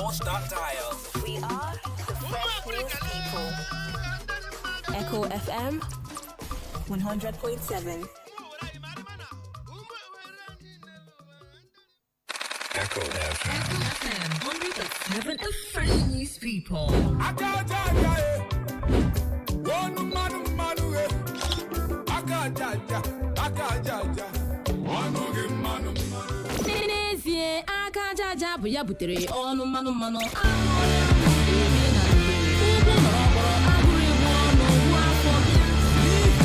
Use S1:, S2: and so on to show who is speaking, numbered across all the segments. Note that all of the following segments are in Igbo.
S1: touch that dial.
S2: We are the Fresh News People. Echo FM 100.7.
S1: Echo FM.
S3: Echo FM 100.7, the Fresh News People.
S4: N'ezie aka aja bụ ya butere ọnụ mmanụ ugwu nọrọ abụrụ egwu ọnụ ugwu afọ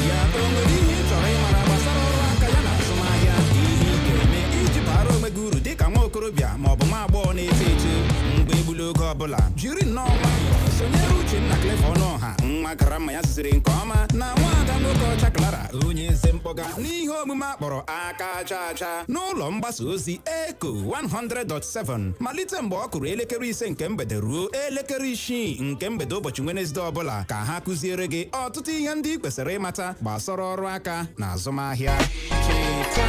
S5: ya o nwere ihe ị chọrọ ịmara gbasara ọrụ aka ya na azụmahịa ihe ị ga-eme iji bara onwe gị uru dịka nwa okorobịa ma ọ bụ nwa agbọghọ na-eto eto mgbe egbula oge ọbụla jiri nnọọ nwayọọ sonyere Uchenna Clever Ọnụọha nwa gara mma ya ziziri nke ọma na nwaada nwoke ọcha Clara onye eze mkpọga n'ihe omume akpọrọ aka aja aja n'ụlọ mgbasa ozi Echo 100.7 malite mgbe ọ kụrụ elekere 5 nke mgbede ruo elekere 6 nke mgbede ụbọchị Wenesde ọbụla ka ha kụziere gị ọtụtụ ihe ndị ị kwesịrị ịmata gbasara ọrụ aka na azụmahịa. Cheta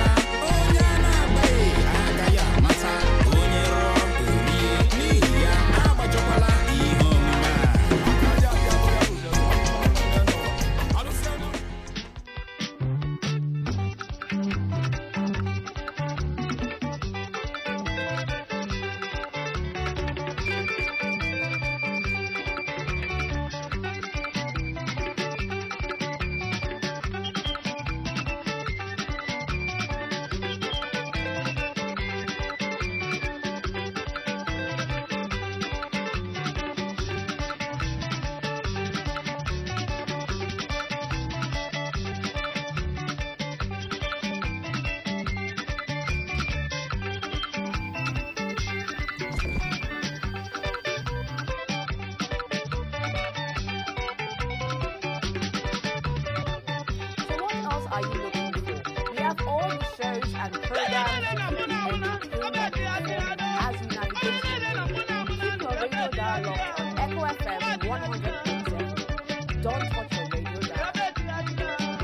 S5: onye na-agbaghị agaghị amata onye rụọ orie n'ihi ya agbajọkwala ihe omume a.
S2: Are you looking for? We have all the shows and programs to keep you entertained as you navigate. Keep your radio dial on Echo FM 100.7. Don't touch your radio dial.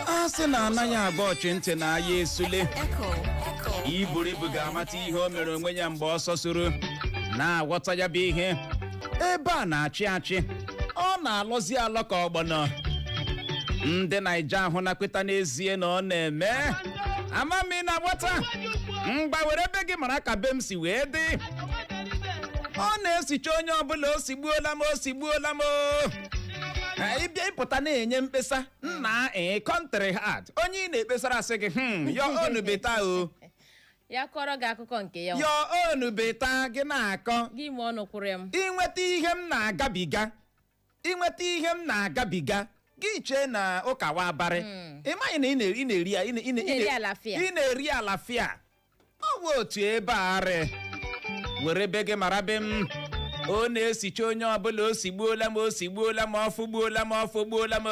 S5: Asị na anaghị agba ọchị ntị na aya esule iburu ibu ga-amata ihe o mere onwe ya mgbe ọsọ soro na-aghọta ya bụ ihe ebe a na-achị achị ọ na-alọzi alọ ka ọgbọnọ ndị Naija ahụ na-kweta n'ezie na ọ na-eme amami na gbata mgba were ebe gị mara ka be m si wee dị ọ na-esicha onye ọbụla osigbuola m ịbịa ịpụta na-enye mkpesa nna country hard onye ị na-ekpesara asị gị your own beta o
S4: ya kọrọ gị akụkọ nke ya
S5: your own beta gị na-akọ
S4: gị ma ọnụ kwụrụ m
S5: inweta ihe m na-agabiga gị chee na ụkawa abarị ị maghị na ị na-eri alafia ọ bụ otu ebe arị were be gị mara be m ọ na-esicha onye ọbụla osigbuola m ọfụgbuola m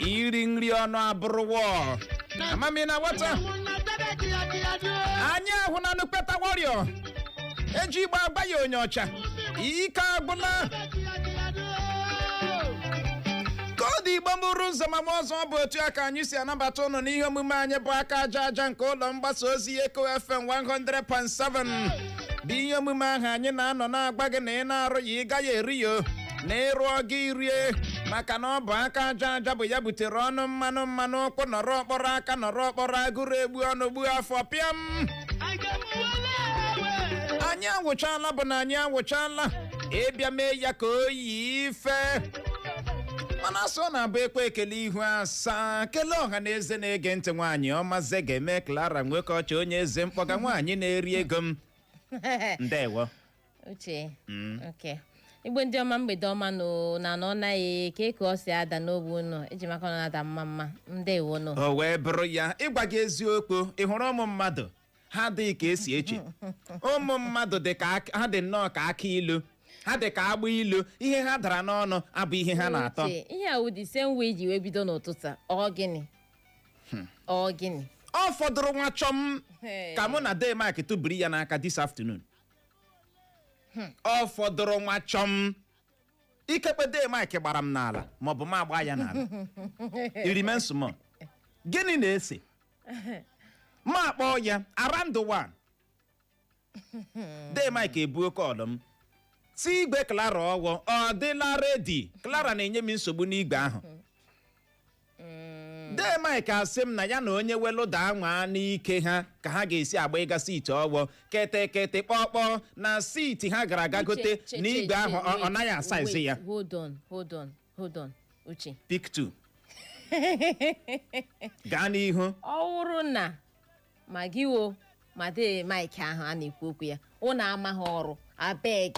S5: iri nri ọnụ abụrụwọ amami na nwata anyị ahụ na nukpeta warrior eji igba agba ya onye ọcha ike agwụla ka ọ dị igbo mụrụ ụzọ ma ọzọ bụ otu a ka anyị si anabata ụnụ n'ihe omume anyị bụ aka aja aja nke ụlọ mgbasa ozi Echo FM 100.7 bụ ihe omume ahụ anyị na-anọ na-agba gị na ị na-arụ ya ị gaghị eri ya na ịrụọ gị rie maka na ọ bụ aka aja aja bụ ya butere ọnụ mmanụ ụkwụ nọrọ ọkpọrọ agụrụ egbu ọnụ gbuo afọ pịam anyị anwụchala ịbịa mee ya ka o yi ife mana asọ na-abụ ekwe ekele ihu asaa kelee ọha na eze na-ege ntị nwaanyị ọma Zegeme Clara nwoke ọcha onye eze mkpọga nwaanyị na-eri ego m ndewo
S4: uche okay igbo ndị ọma mgbede ọma na nọ naghị ka ọ si ada n'obu unu iji maka na ada mma ndewo no
S5: o wee bụrụ ya ịgwa gị eziokwu ị hụrụ ụmụ mmadụ ha dị ka esi eche ụmụ mmadụ dị ka ha dị nnọọ ka aka ilu ha dị ka agbụ ilu ihe ha dara n'ọnụ abụ ihe ha na-atọ
S4: ihe a wụ the same way ji wee bido n'ụtụtụ ọ gịnị
S5: ọ fọdụrụ nwa chọm ka mụ na de Mike tụbiri ya n'aka this afternoon. Ọ fọdụrụ nwa chọm ikekpe de Mike gbara m n'ala maọbụ m agba ya n'ala. Irimensumo gịnị na-ese ma akpọ ya around the one. de Mike ebuo kọlụ m si igwe Clara ọwọ ọ dịla redi. Clara na-enye m nsogbu n'igwe ahụ. de Mike asị m na ya na onye welu daa nwa n'ike ha ka ha ga-esi agba ịga siiti ọwọ kete kpọkpọ na siiti ha gara aga gote n'igwe ahụ ọ naghị asa ezi ya.
S4: Hold on Uche.
S5: Pick 2 gaa n'ihu.
S4: Ọ wụrụ na ma gị wo ma de Mike ahụ a na-ekwu okwu ya unu amaghị ọrụ abeg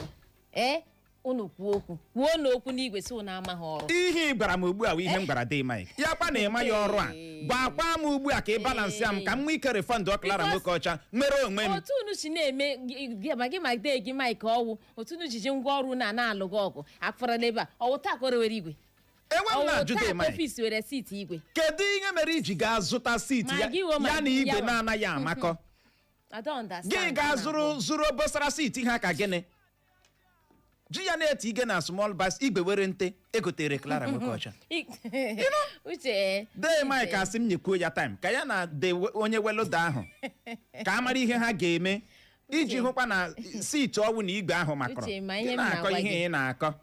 S4: unu kwuo n'okwu n'igwe si unu amaghị ọrụ.
S5: Ihe ị gwara m ugbu a bụ ihe m gwara de Mike ya kpa na ịma ya ọrụ a gwakwa m ugbu a ka ị balansị ya m ka m nwee ike refund Clara nwoke ọcha nwere onwe m.
S4: otu unu si na-eme gị ma de gị Mike ọwụ otu unu jiji ngwa ọrụ na-alụ gị ọgụ akpọrọla ebe a ọwụ taa kọrọ were igwe
S5: enwe m na-ajụ de Mike
S4: ọfịs were siiti igwe.
S5: kedu ihe mere iji gaa zụta siiti ya na igwe na-anaghị amakọ?
S4: I don't understand.
S5: Gị gaa zụrụ obosara siiti ha ka gịnị ji ya na-eti ige na small bus igwe were nte egotere Clara nwoke ọcha.
S4: Uche
S5: de Mike asị m nyekwuo ya time ka ya na de onye weloda ahụ ka a mara ihe ha ga-eme iji hụkwa na siiti ọwụ na igwe ahụ makọrọ. Gị na-akọ ihe ị na-akọ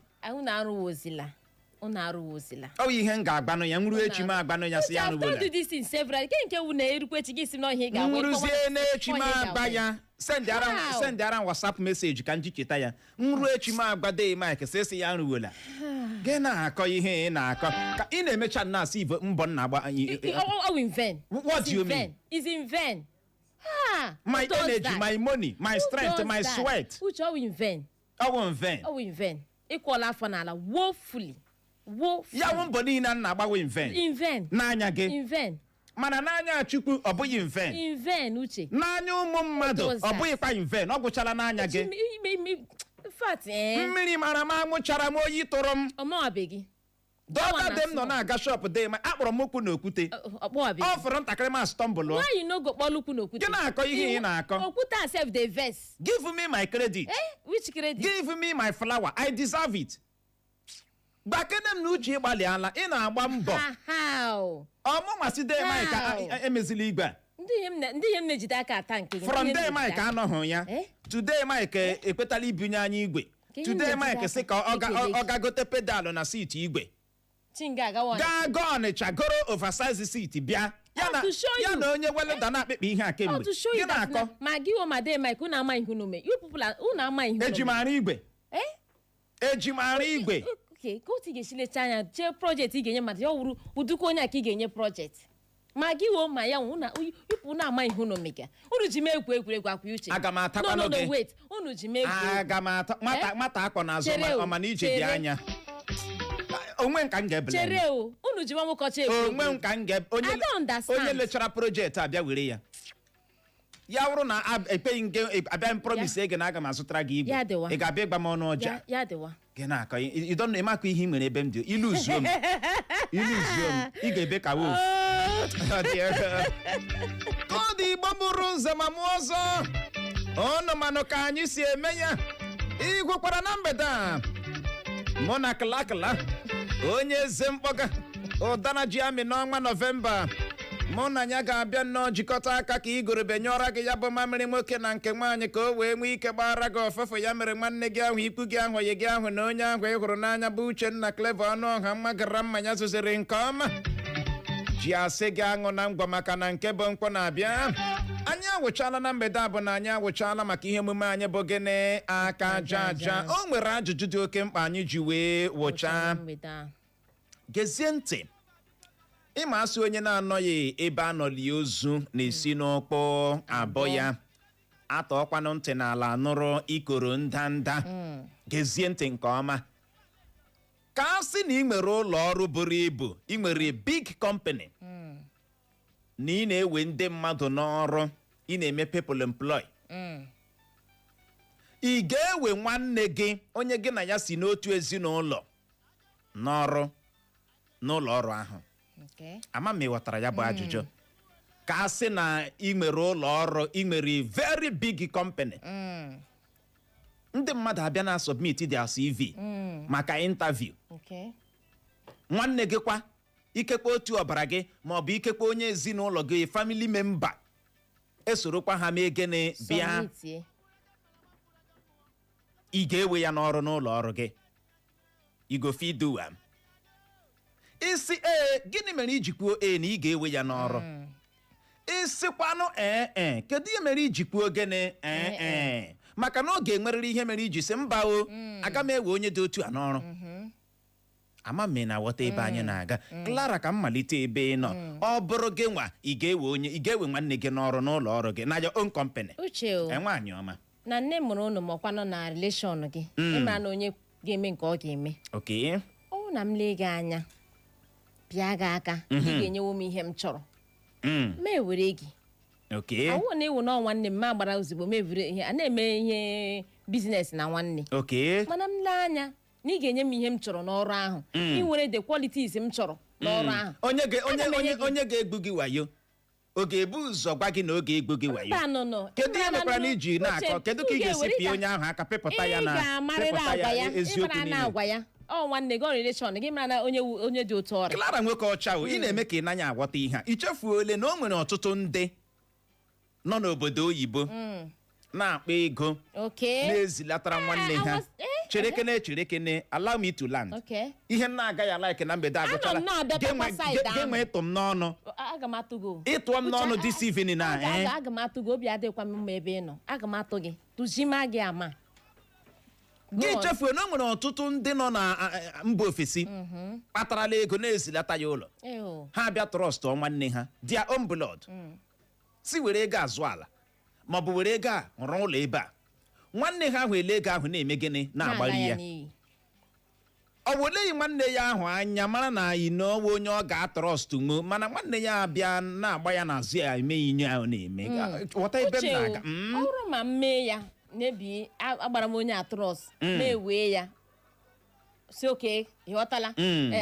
S4: unu arụwozila
S5: ọ ihe m ga-agbanụ ya nruo echi m agbanụ ya si ya rụbola
S4: nke wu na-erukwechi gị si n'ọhịa ga
S5: nruzie n'echi m agba ya sendịara WhatsApp message ka m ji cheta ya nruo echi m agba de Mike si ya rụwola. Gị na-akọ ihe ị na-akọ ka ị na-emecha na-asị mbọ nna agba. What do you mean?
S4: Is in vain.
S5: My energy, my money, my strength, my sweat.
S4: Uche ọwụ in vain. Ịkwọla afọ n'ala woefully.
S5: Ya wụ mbọ niile nna agbawa in vain. N'anya gị. Mana n'anya Chukwu ọ bụghị in vain.
S4: Uche.
S5: N'anya ụmụ mmadụ ọ bụghịkwa in vain. Ọ gwụchala n'anya gị. Mmiri mara m anwụchara m oyi tụrụ m.
S4: Ọmawabeghị.
S5: Dọta dem nọ na-aga shop de ma akpọrọ m okwu n'okwute. Ọ fọrọ ntakịrị ma stumble.
S4: Why you no go kpọlụ okwu n'okwute?
S5: Gị na-akọ ihe ị na-akọ.
S4: Okwute accept the verse.
S5: Give me my credit.
S4: Which credit?
S5: Give me my flower. I deserve it. Gbakene m na uche ịgbalịala ị na-agba mbọ. Ọmụmasị de Mike emezila igwe a.
S4: Ndị ihe m na-ejide aka ata nke gị.
S5: From de Mike anọghị ya. Today Mike ekwetala ibunye anyị igwe. Today Mike sị ka ọ gagote pedalụ na siiti igwe. Gaa Ọnịcha goro oversize seat bịa ya na onye weleda na-akpịkpa ihe a kemgbe. Gị na-akọ
S4: ma gị o ma de Mike unu ama ihe unu mee. You people unu ama ihe unu mee.
S5: Ejimara igwe.
S4: Ka otu ị ga-esi lecha anya chee projekti ị ga-enye mmadụ ya wuru ụdịka onye a ka ị ga-enye projekti ma gị wo ma ya yipụ na-ama ihe unu mega unu ji mee egwuregwu akwa uche.
S5: Aga m atakwanụ gị.
S4: Wait unu ji mee egwu.
S5: Aga m ata mata akpọ n'azụ ọma na ije dị anya. Onwe nka m ga-ebele.
S4: Chere o unu ji nwa nwoke ọcha egwu.
S5: Onwe nka m onye lechara projekti abịa were ya. Ya wụrụ na ekpeghị nke abịa m promise ege na aga m azụtara gị igwe. Ị ga-abịa ịgba m ọnụ ọja.
S4: Ya dịwa.
S5: Gị na-akọ ịmakọ ihe ị nwere ebe m dị iluzuo m ị ga-ebe ka wo ka ọ dị Igbo bụrụ nze ma mụọ ọzọ ọnụ manụ ka anyị si eme ya igwekwara na mgbede a mụ na Kalakala onye eze mkpọga ụdana ji amị n'ọnwa Nọvemba mụ na ya ga-abịa nnọọ jikọta aka ka igorobe nyọra gị ya bụ mamịrị nwoke na nke nwaanyị ka o wee nwee ike gbara gị ọfefo ya mere nwanne gị ahụ ikwu gị ahụ yi gị ahụ na onye ahụ ị hụrụ n'anya bụ Uchenna Clever ọnụ ọha mma gara mmanya zụziri nke ọma ji asị gị aṅụ na ngwa maka na nke bụ mkpọ na-abịa. Anyị awụchala na mgbede a bụ na anyị awụchala maka ihe emume anyị bụ gịnị aka aja. O nwere ajụjụ dị oke mkpa anyị ji wee wụchaa. Gezie ntị. Ịma asị onye na-anọghị ebe anọli ozu na-esi n'ọkpọ abọ ya atọkwanụ ntị n'ala nụrụ ikoro ndanda. Gezie ntị nke ọma. Ka a sị na ị nwere ụlọ ọrụ buru ibu ị nwere big company na ị na-ewe ndị mmadụ n'ọrụ ị na-eme people employ ị ga-ewe nwanne gị onye gị na ya si n'otu ezinaulo n'ọrụ n'ụlọ ọrụ ahụ. Ama m ịghọtara ya bụ ajụjụ. Ka-asi na ị nwere ụlọ ọrụ, ị nwere very big company. Ndị mmadụ abịa na submit their CV maka interview.
S4: Okay.
S5: Nwanne gị kwa ikekwe otu ọbara gị ma ọ bụ ikekwe onye ezinụlọ gị family member esorokwa ha mee gịnị bịa,
S4: Submit.
S5: ị ga-ewe ya n'ọrụ n'ụlọ ọrụ gị. You go fit do am. Isi gịnị mere iji kwuo na ị ga-ewe ya n'ọrụ? Isikwanụ kedu ihe mere iji kwuo gịnị maka na ọ ga-enwerịrị ihe mere iji sị mba o aga m ewe onye dị otu a n'ọrụ. Ama m na ghọta ebe anyị na-aga. Clara, ka m malite ebe ị nọ. Ọ bụrụ gị nwa ị ga-ewe nwanne gị n'ọrụ n'ụlọ ọrụ gị na your own company.
S4: Uche o.
S5: Nwaanyị ọma.
S4: Na nne mụrụ unu makwanụ na relation gị. Ịmara na onye ga-eme nke ọ ga-eme.
S5: Okay.
S4: Ọ na m lee gị anya. Pịa gị aka. Ị ga-enyewo m ihe m chọrọ. Ma ewere gị.
S5: Okay.
S4: Awụ na ewu na nwanne m ma gbara ozugbo ma evure ihe a na-eme ihe business na nwanne.
S5: Okay.
S4: Mana m lee anya na ị ga-enye m ihe m chọrọ n'ọrụ ahụ. Ị nwere the qualities m chọrọ n'ọrụ ahụ.
S5: Onye ga-egbu gị wayo. Ọ ga-ebu ụzọ gwa gị na ọ ga-egbu gị wayo.
S4: Mba, no.
S5: Kedu ihe mekwara na iji na-akọ? Kedu ka ị ga-esi pịa onye ahụ aka pịpụta ya eziokwu niile?
S4: Agwa ya. Ọ nwanne gị relation gị mara na onye dị otu ọrịa.
S5: Clara nwoke ọcha o, ị na-eme ka ị nanya aghọta ihe a. Ichefuole na o nwere ọtụtụ ndị nọ n'obodo oyibo na-akpa ego na-ezilatara nwanne ha. Cherekene, allow me to land. Ihe nna agaghị alaike na mgbede agụchala. Ga-enwe ịtụ m n'ọnụ.
S4: Aga m atụ gị.
S5: Ịtụọ m n'ọnụ this evening na
S4: aga m atụ gị, obi adịkwa m mma ebe ị nọ. Aga m atụ gị. Tụzima gị ama.
S5: Gị chefuo na o nwere ọtụtụ ndị nọ na mba ofesi kpatarala ego na-ezilata ya ụlọ. Ha abịa trọst nwanne ha their own blood. Si were ego azụ ala maọbụ were ego a rụọ ụlọ ebe a. Nwanne ha ahụ ele ego ahụ na-eme gịnị na-agbari ya. Ọ weleghị nwanne ya ahụ anya mara na anyị n'ọwa onye ọ ga-atrọst nwo, mana nwanne ya abịa na-agba ya n'azụ ya eme inye ahụ na-eme. Ghọta ebe m na-aga.
S4: Ọ bụrụ ma m mee ya nebi agbara m onye atrọst na-ewe ya si oke ịghọtala.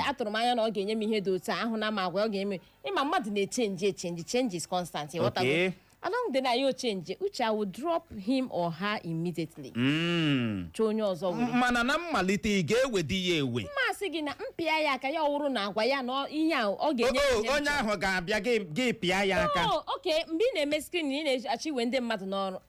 S4: Atụrụ m anya na ọ ga-enye m ihe dị otu ahụ na ma agwa ọ ga-eme. Ịma mmadụ na-echenji change is constant. Ịghọtago. Along the line you change, Uche, I will drop him or her immediately. Onye ọzọ were.
S5: Mana na mmalite ị ga-ewe di ya ewe.
S4: Mmasị gị na mpịa ya aka ya ọwụrụ na agwa ya na ihe ahụ ọ ga-enye.
S5: Onye ahụ ga-abịa gị pịa ya aka.
S4: Okay, mgbe ị na-eme screen ị na-achọ iwe ndị mmadụ n'ọrụ.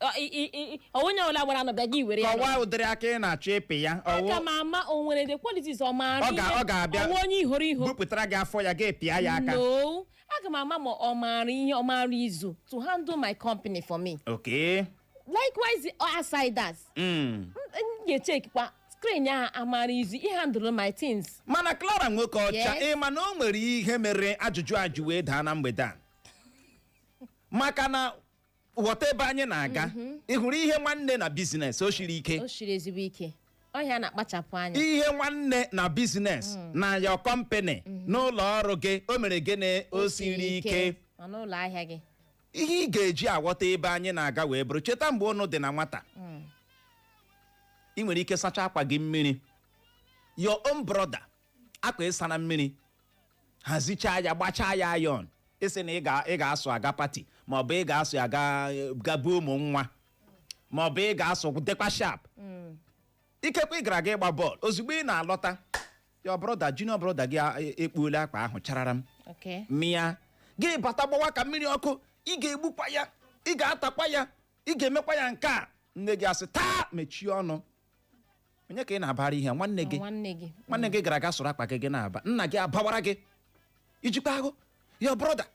S4: Onye ọbụla gbara nọbịa gị were ya.
S5: Kọwaa ụdịrị aka ị na-achọ ịpị ya.
S4: Aga m ama o nwere the qualities ọ maara ihe.
S5: Ọ ga-abịa.
S4: Onye ihoro iho.
S5: Bupụtara gị afọ ya gị pịa ya aka.
S4: No. Aga m ama ma ọ maara ihe ọ maara izu to handle my company for me.
S5: Okay.
S4: Likewise, outsiders. Ga-check kwa screen ya amara izu handle my things.
S5: Mana Clara nwoke ọcha, ma na o nwere ihe mere ajụjụ wee daa na mgbede a. Maka na ghọta ebe anyị na-aga. Ị hụrụ ihe nwanne na business o shiri ike.
S4: O shiri ezigbo ike. Ọhịa na-akpachapụ anya.
S5: Ihe nwanne na business na your company n'ụlọ ọrụ gị o mere gịnị o siri ike.
S4: N'ụlọ ahịa gị.
S5: Ihe ị ga-eji aghọta ebe anyị na-aga wee bụrụ cheta mgbe unu dị na nwata. Ị nwere ike sacha akwa gị mmiri. Your own brother akwa ịsa na mmiri. Hazichaa ya gbachaa ya iron. Ịsị na ị ga-asụ aga pati maọbụ ị ga-asụ aga bụ ụmụ nwa maọbụ ị ga-asụ dekwa sharp. Ikekwe ị gara gị ịgba bọọlụ ozugbo ị na-alọta your brother junior brother gị ekpuola akpa ahụ charara m. Mịa gị bata gbawa ka mmiri ọkụ. Ị ga-egbukwa ya, ị ga-atakwa ya, ị ga-emekwa ya nke a. Nne gị asị taa mechie ọnụ. Onye ka ị na-abara ihe nwanne gị. Nwanne gị gara aga sụrụ akpa gị na-aba. Nna gị abawara gị. Ijikwa agụ. Your brother.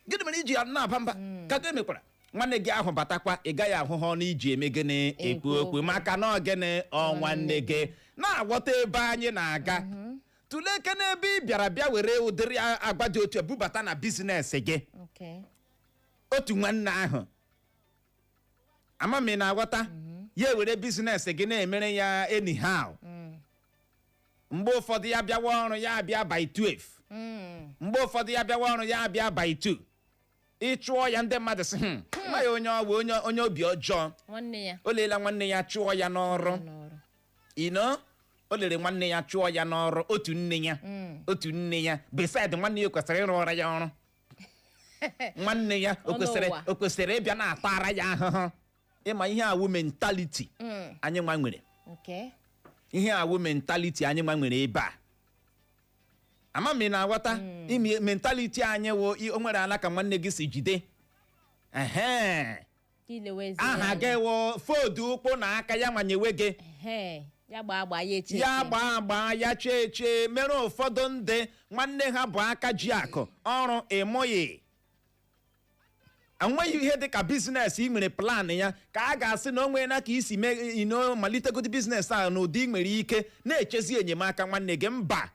S5: Gịnị mere iji na-aba mba? Ka gị mekwara. Nwanne gị ahụ batakwa ị gaghị ahụ ha ọnụ iji eme gịnị ekwu okwu maka na ogene nwanne gị na-aghọta ebe anyị na-aga. Tuleke n'ebe ị bịara were ụdịrị agwa dị otu ebubata na bizines gị. Otu nwanne ahụ ama m na-aghọta ya were bizines gị na-emere ya anyhow. Mgbe ụfọdụ ya bịawa ọrụ ya abịa by 12. Mgbe ụfọdụ ya bịawa ọrụ ya abịa by 2. Ịchụọ ya ndị mmadụ sị nwa ya onye obi ọjọọ. O leela nwanne ya chụọ ya n'ọrụ. o lere nwanne ya chụọ ya n'ọrụ otu nne ya beside nwanne ya kwesịrị ịrụ ọrụ ya ọrụ nwanne ya o kwesịrị ịbịa na-atara ya ahụhụ ịma ihe awụ mentality anyị nwa nwere ihe awụ mentality anyị nwa nwere ebe a ama m na-aghọta ime mentality anyị wụ o nwere ala ka nwanne gị si jide aha gị wụ foodu ụkwụ na aka ya nwanyewe gị
S4: ya gbaa
S5: agba ya chee mere ụfọdụ ndị nwanne ha bụ aka ji akụ ọrụ ịmụghị enweghị ihe dị ka biznes ị nwere plan ya ka a ga-asị na o nwere na ka isi malitegodi biznes a n'ụdị ị nwere ike na-echezi enyemaka nwanne gị mba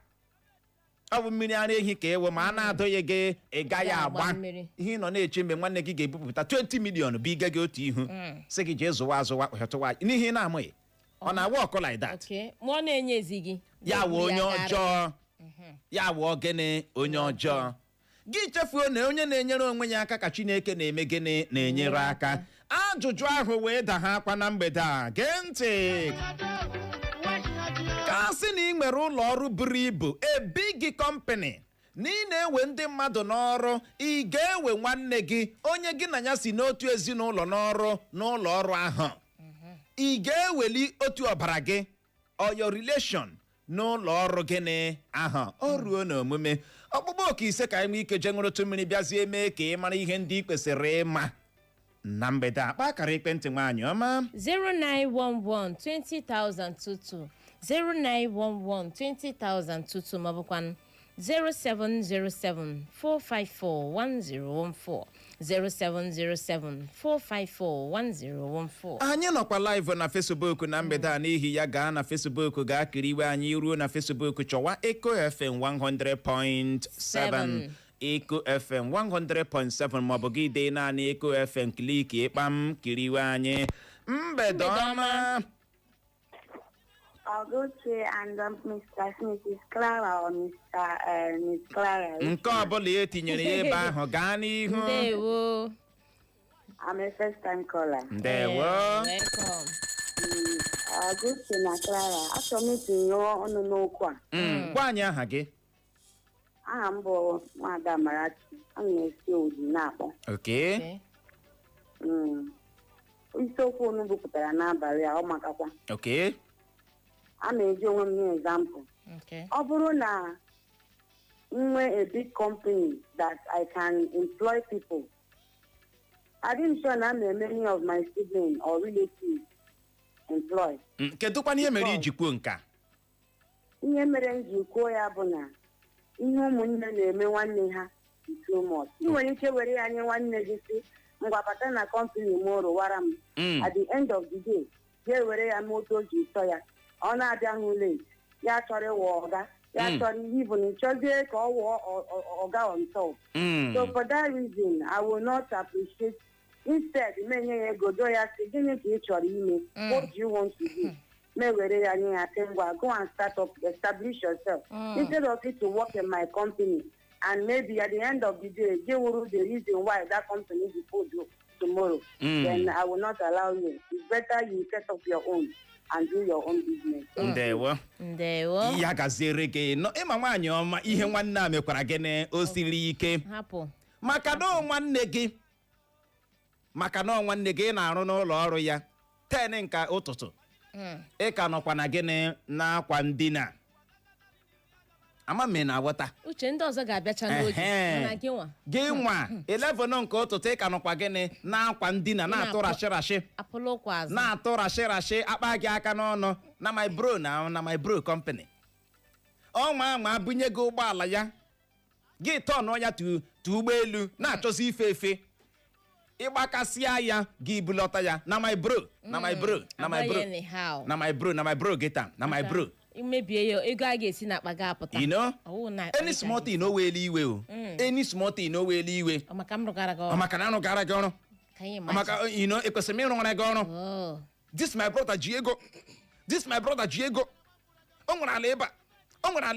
S5: ọ bụ mmiri ara ehi ka ewe ma a na-adọghị gị ị gaghị agba ihe ị nọ na-eche mgbe nwanne gị ga-ebupụta 20 million bụ ịga gị otu ihu sị gị jee zụwa hụtụwa n'ihe ị na-amụghị ọ na-awa ọkụ like that
S4: ma ọ na-enyezi gị
S5: ya wụ onye ọjọọ ya wụ ogene onye ọjọọ gị chefuo na onye na-enyere onwe ya aka ka Chineke na-eme gịnị na-enyere aka ajụjụ ahụ wee daa ha akwa na mgbede a gee ntị ka sị na ị nwere ụlọ ọrụ buru ibu a big company na ị na-ewe ndị mmadụ n'ọrụ ị ga-ewe nwanne gị onye gị na ya si n'otu ezinụlọ n'ọrụ n'ụlọ ọrụ ahụ ị ga-eweli otu ọbara gị or your relation n'ụlọ ọrụ gịnị ahụ o ruo n'omume ọkpụkpọ oke ise ka anyị nwee ike jee ṅụrụ otu mmiri bịazie mee ka ị mara ihe ndị ị kwesịrị ịma na mgbede akpa akara ekwentị nwaanyị ọma
S4: 0911-20,022 0911-20,022 maọbụkwanụ 0707-454-1014 0707-454-1014
S5: anyị nọkwa live na Facebook na mgbede a n'ihi ya gaa na Facebook gaa kiriwe anyị ruo na Facebook chọwa Eco FM 100.7 Eco FM 100.7 maọbụ gị dee naanị Eco FM kliki ịkpam kiriwe anyị mgbede ọma
S6: Ogoche and Mrs. Clara or Miss Clara.
S5: nke ọbụla etinyere ya ebe ahụ gaa n'ihu
S4: ndewo
S6: I'm a first time caller.
S5: ndewo
S4: welcome
S6: Ogoche na Clara, achọrọ m itinye ọnụ n'okwu a.
S5: gwa anyị aha gị
S6: Aha m bụ Nwada Amarachi. Ana m esi Oji na-akpọ.
S5: okay
S6: Isiokwu unu bupụtara n'abalị a ọ makakwa.
S5: okay
S6: A na-eji onwe m nye example. Ọ bụrụ na nwee a big company that I can employ people, I didn't sure na many of my siblings or relatives employ.
S5: kedụkwana ihe mere iji kwuo nka
S6: Ihe mere m ji kwuo ya bụ na ihe ụmụnne na-eme nwanne ha is too much. Ị nwere ike were ya nye nwanne gị si ngwa bata na company m rụwara m. At the end of the day, jee were ya moto ji tọ ya. Ọ na-abịaghị late, ya chọrọ ịwụ ọga, ya chọrọ ihe ibu na ịchọzie ka ọ wụọ ọga on top. So for that reason, I will not appreciate. Instead, menye ya ego do ya sị gịnị ka ị chọrọ ime? What do you want to do? Mewere ya nye ya ngwa, go and start up, establish yourself. Instead of it to work in my company, and maybe at the end of the day, they will the reason why that company is full tomorrow. Then I will not allow you. It's better you set up your own and do your own business.
S4: ndewo
S5: ya gaziere gị nọ ịma nwaanyị ọma ihe nwanne a mekwara gị na o siri ike
S4: hapụ
S5: maka na nwanne gị na-arụ n'ụlọ ọrụ ya 10 nke ụtụtụ ị ka nọkwa na gịnị n'akwa ndina ama m na-aghọta
S4: uche ndị ọzọ ga-abịacha n'oji mana gị
S5: nwa 11 nke ụtụtụ ị ka nọkwa gịnị n'akwa ndina na-atụ rashị
S4: apụlụ ụkwụ azụ
S5: na-atụ rashị akpa gị aka n'ọnụ na my bro company ọnwa bunye gị ụgbọala ya gị tọnụ ya tu ụgbọelu na-achọzi ife efe ịgbakasịa ya gị bulọta ya na my bro gị taa na my bro
S4: imebie ya ego a ga-esi n'akpa gị apụta
S5: any small thing o weela iwe o any small thing o weela iwe
S4: maka m rụgara gị ọrụ
S5: maka na arụgara gị ọrụ maka ekwesịrị m ịrụgara gị ọrụ this my brother ji ego o nwere ala ebe a o nwere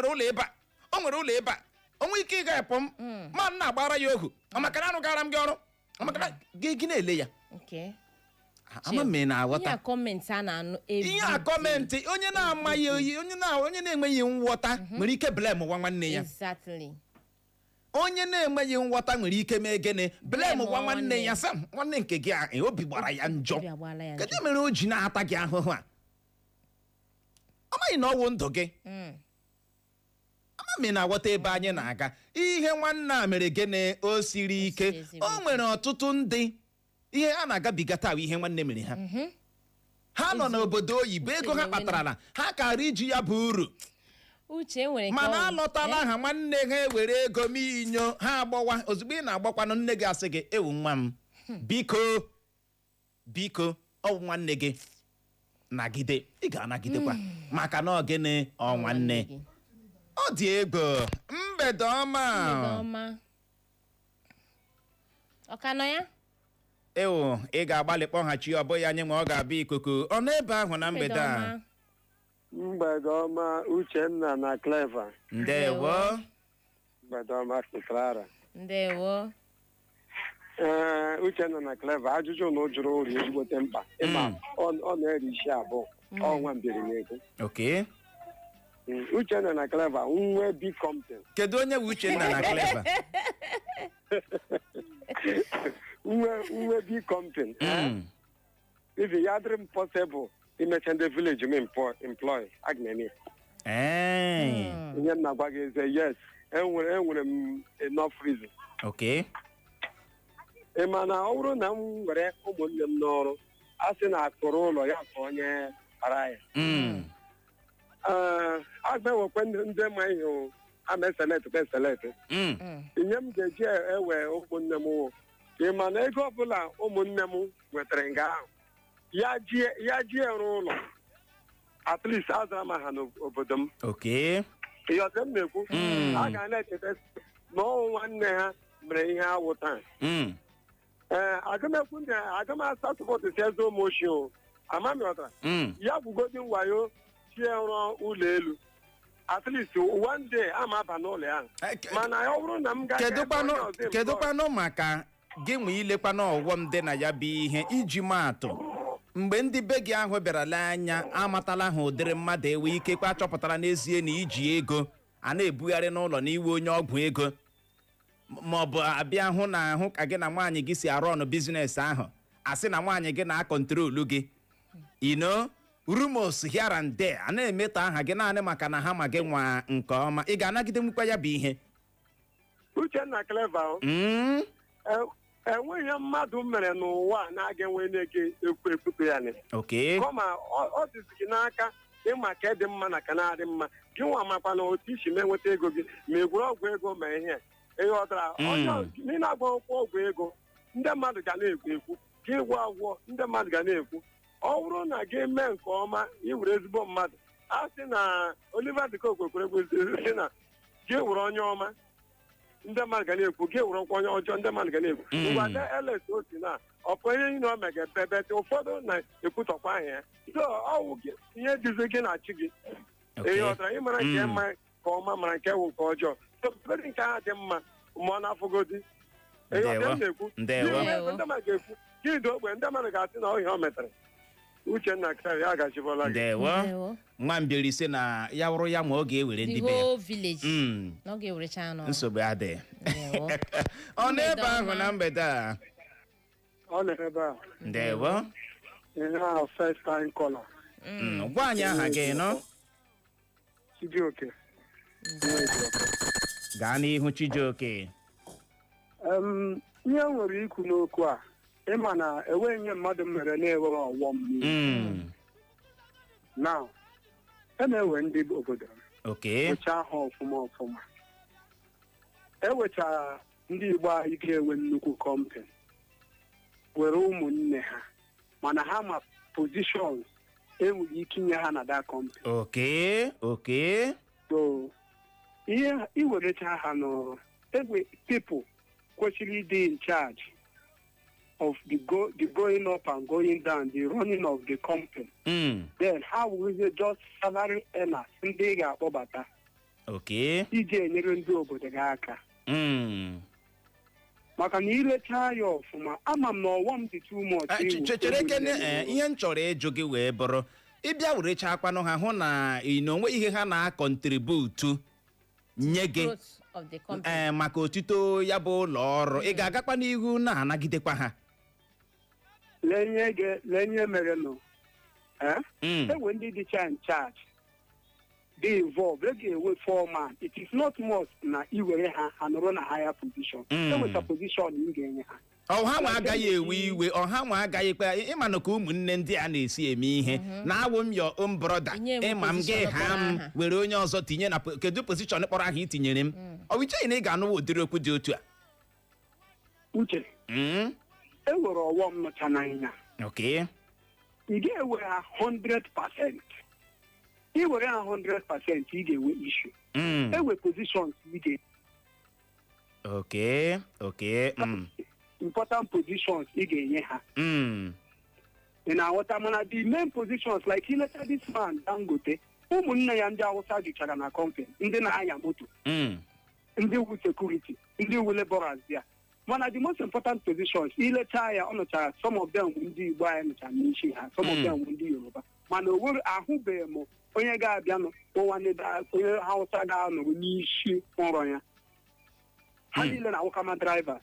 S5: ụlọ ebe a o nwere ụlọ ebe a o nwee ike ịga epụ m ma m na-agbara ya ohu maka na arụgara m gị ọrụ maka na gị na-ele ya ama me na aghọta
S4: ihe kọmentị a na-anụ
S5: ihe a kọmentị onye na-amaghị oyi onye na-enweghị nghọta nwere ike blame nwa nwanne ya
S4: exactly
S5: onye na-enweghị nghọta nwere ike mee gịnị blame nwa nwanne ya sam nwanne nke gị a obi gbara ya njọ kedu mere o ji na-ata gị ahụhụ a amaghị na ọwụ ndụ gị ama na aghọta ebe anyị na-aga ihe nwanne a mere gịnị o siri ike o nwere ọtụtụ ndị ihe a na-agabiga taa ihe nwanne mere ha ha nọ n'obodo oyibo ego ha kpatarala ha kara iji ya bụ uru
S4: uche nwere
S5: mana alọtala ha nwanne ha ewere ego m inyo ha agbawa ozugbo ị na-agbakwanụ nne gị asị gị ewu nwa m biko ọ nwanne gị nagide ị ga-anagidekwa maka na ogene ọ nwanne ọ dị ego mgbede ọma
S4: ọka nọ ya
S5: ewu ị ga-agbalị kpọghachi ọbụghị anyị ma ọ ga-abịa ikuku ọ n'ebe ahụ na mgbede a
S7: mgbede ọma Uchenna na Clever.
S5: Ndewo.
S7: Mgbede ọma Clara.
S4: Ndewo.
S7: Uchenna na Clever ajụjụ na jụrụ ori ezigbote mkpa ịma ọ na-eri isi abụọ ọnwa mbiri n'ego.
S5: Okay.
S7: Uchenna na Clever nwe big company.
S5: Kedu onye bụ Uchenna na Clever?
S7: nwe big company. If it hadn't possible imecha ndị village m employ agnemi ihe na-agwa gị eze yes enwere m enough reason.
S5: Okay.
S7: Ị ma na ọ bụrụ na m nwere ụmụnne m n'ọrụ a sị na akpụrụ ụlọ ya ka onye para ya a ga-ewekwe ndị ma ihe ama eseleti ihe m ga-eji ewe ụmụnne m wụ ị ma na ego ọbụla ụmụnne m nwetara nga ahụ ya jie rụ ụlọ at least azara m ha n'obodo m.
S5: Okay.
S7: Ihe ọzọ m na-ekwu a ga na-echeta na ọnwụ nwanne ha mere ihe awụ taa agụmekwu agụm asa sọpọtụ si eze ụmụochi ama m ọtara ya gwugodi wayo chie rụọ ụlọ elu at least one day ama aba n'ụlọ ya mana ọ bụrụ na m
S5: kedụkwanụ maka gị nwe ilekwana ọghọm dị na ya bụ ihe iji maatụ mgbe ndị be gị ahụ bịarala anya amatala ha ụdịrị mmadụ ewe ikekwe achọpụtara n'ezie na iji ego a na-ebugharị n'ụlọ n'iwe onye ọgwụ ego ma ọ bụ abịa hụ na ahụ ka gị na nwaanyị gị si arụ ọnụ bizines ahụ asị na nwaanyị gị na-akọntrolu gị rumors here and there a na-emeta aha gị naanị maka na ha ma gị nwa nke ọma ị ga-anagide nwekwa ya bụ ihe
S7: Uchenna Clever enweghị mmadụ mere n'ụwa na-aga enwe na-ege ekwute ya kọma ọ dịzi gị n'aka ịma ka dị mma na ka na-adị mma gị nwa makwa na otu isi na-enweta ego gị ma egwuru ọgwụ ego ma ihe ịghọtara ị na-agba akwụkwọ ọgwụ ego ndị mmadụ ga na-ekwu gị gwọ agwọ ndị mmadụ ga na-ekwu ọ bụrụ na gị mee nke ọma iwere ezigbo mmadụ a sị na Oliver de Coque kwere si na gị were onye ọma ndị mmadụ ga na-ekwu gị wụrụkwa onye ọjọọ ndị mmadụ ga na-ekwu ngwa de eles osi na ọpụ ihe na o mega ebebete ụfọdụ na-ekwutọkwa aha ya so ọwụ ihe dịzi gị na chi gị ịghọtara ịmara nke mma ka ọma mara nke wụ nke ọjọọ toperi nke ahụ dị mma ma ọ na-afụgodi ịghọtara na-ekwu ndị mmadụ ga-ekwu gị dị ogbe ndị mmadụ ga-asị na ọhịa o metara Uchenna Clever ya agachibola gị
S5: nwa mbiri ise na ya wụrụ ya ma ọ ga-ewere ndị be nsogbu adịghị ọ n'ebe ahụ na mgbede a
S7: ọ n'ebe a
S5: ndewo
S7: ihe ahụ first time caller
S5: gwa anyị aha gị nọ
S7: Chijioke
S5: gaa n'ihu Chijioke
S7: ihe nwere ikwu n'okwu a ịma na enweghị ihe mmadụ mere na-ewe ọghọm na na-ewe ndị obodo wecha ha ọfụma ewechara ndị Igbo ahụ ike ewe nnukwu kọmpani were ụmụnne ha mana ha ma positions enwere ike inye ha na that company so ihe iwerecha ha n'ọrụ egwe people kwesịrị ịdị in charge of the going up and going down, the running of the company. Then how will you just salary earners ndị ga-akpọbata? Ije enyere ndị obodo gị aka. maka na ilecha ya ọfụma ama m na ọghọm dị too much.
S5: Chere kene ihe m chọrọ ịjụ gị wee bụrụ ịbịa werecha akwanụ ha hụ na onwe ihe ha na-akọntributu nye gị maka otito ya bụ ụlọ ọrụ ị ga-agakwa n'ihu na-anagidekwa ha
S7: lenye mere nọ enwe ndị dịcha in charge dey involved ga-ewe foreman. It is not must na iwere ha nọrọ na higher position. Enweta position ị ga-enye ha
S5: ọha nwa agaghị ewe iwe ọha nwa agaghị kpa ịma na ka ụmụnne ndị a na-esi eme ihe na-awụ m your own brother ịma m gị ha m were onye ọzọ tinye na kedu position kpọrọ aha itinyere m ọ wicheghị na ị ga-anụ ụdịrị okwu dị otu a
S7: uche enwere ọghọm nọcha n'anya ị ga-ewe ha 100%. ị were ha 100% ị ga-ewe issue ewe positions ị ga important positions ị ga-enye ha ị na-aghọta mana the main positions like ileta this man Dangote ụmụnne ya ndị Hausa jụchara na company ndị na-anya moto ndị wu security ndị wu laborers ya mana the most important positions ileta ya ọ nọchara some of them ndị Igbo anyị nọchara n'isi ha some of them ndị Yoruba mana o nwere ahụbeghị m onye ga-abịanụ onye Hausa ga-anọrụ n'isi ọrụ ya ha niile na-awụkama drivers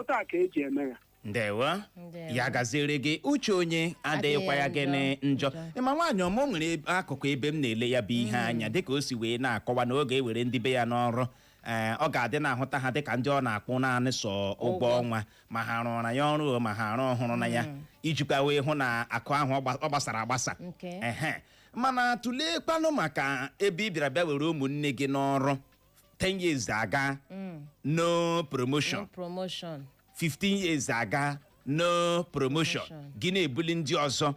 S7: taa ka eji eme ya
S5: ndewa ya gaziere gị uche onye adịghịkwa ya gị njọ ịma nwaanyị ọmụ nwere akụkụ ebe m na-ele ya bụ ihe anya dịka o si wee na-akọwa na oge ewere ndị be ya n'ọrụ ọ ga-adị na-ahụta ha dịka ndị ọ na-akpụ naanị sọ ụgwọ ọnwa ma ha rụrụ ya ọrụ ma ha arụ ọhụrụ na ya ijikwa wee hụ na akụ ahụ ọ gbasara agbasa mana tụleekwanụ maka ebe ị bịara bịa were ụmụnne gị n'ọrụ 10 years aga no promotion 15 years aga no promotion gị na-ebuli ndị ọzọ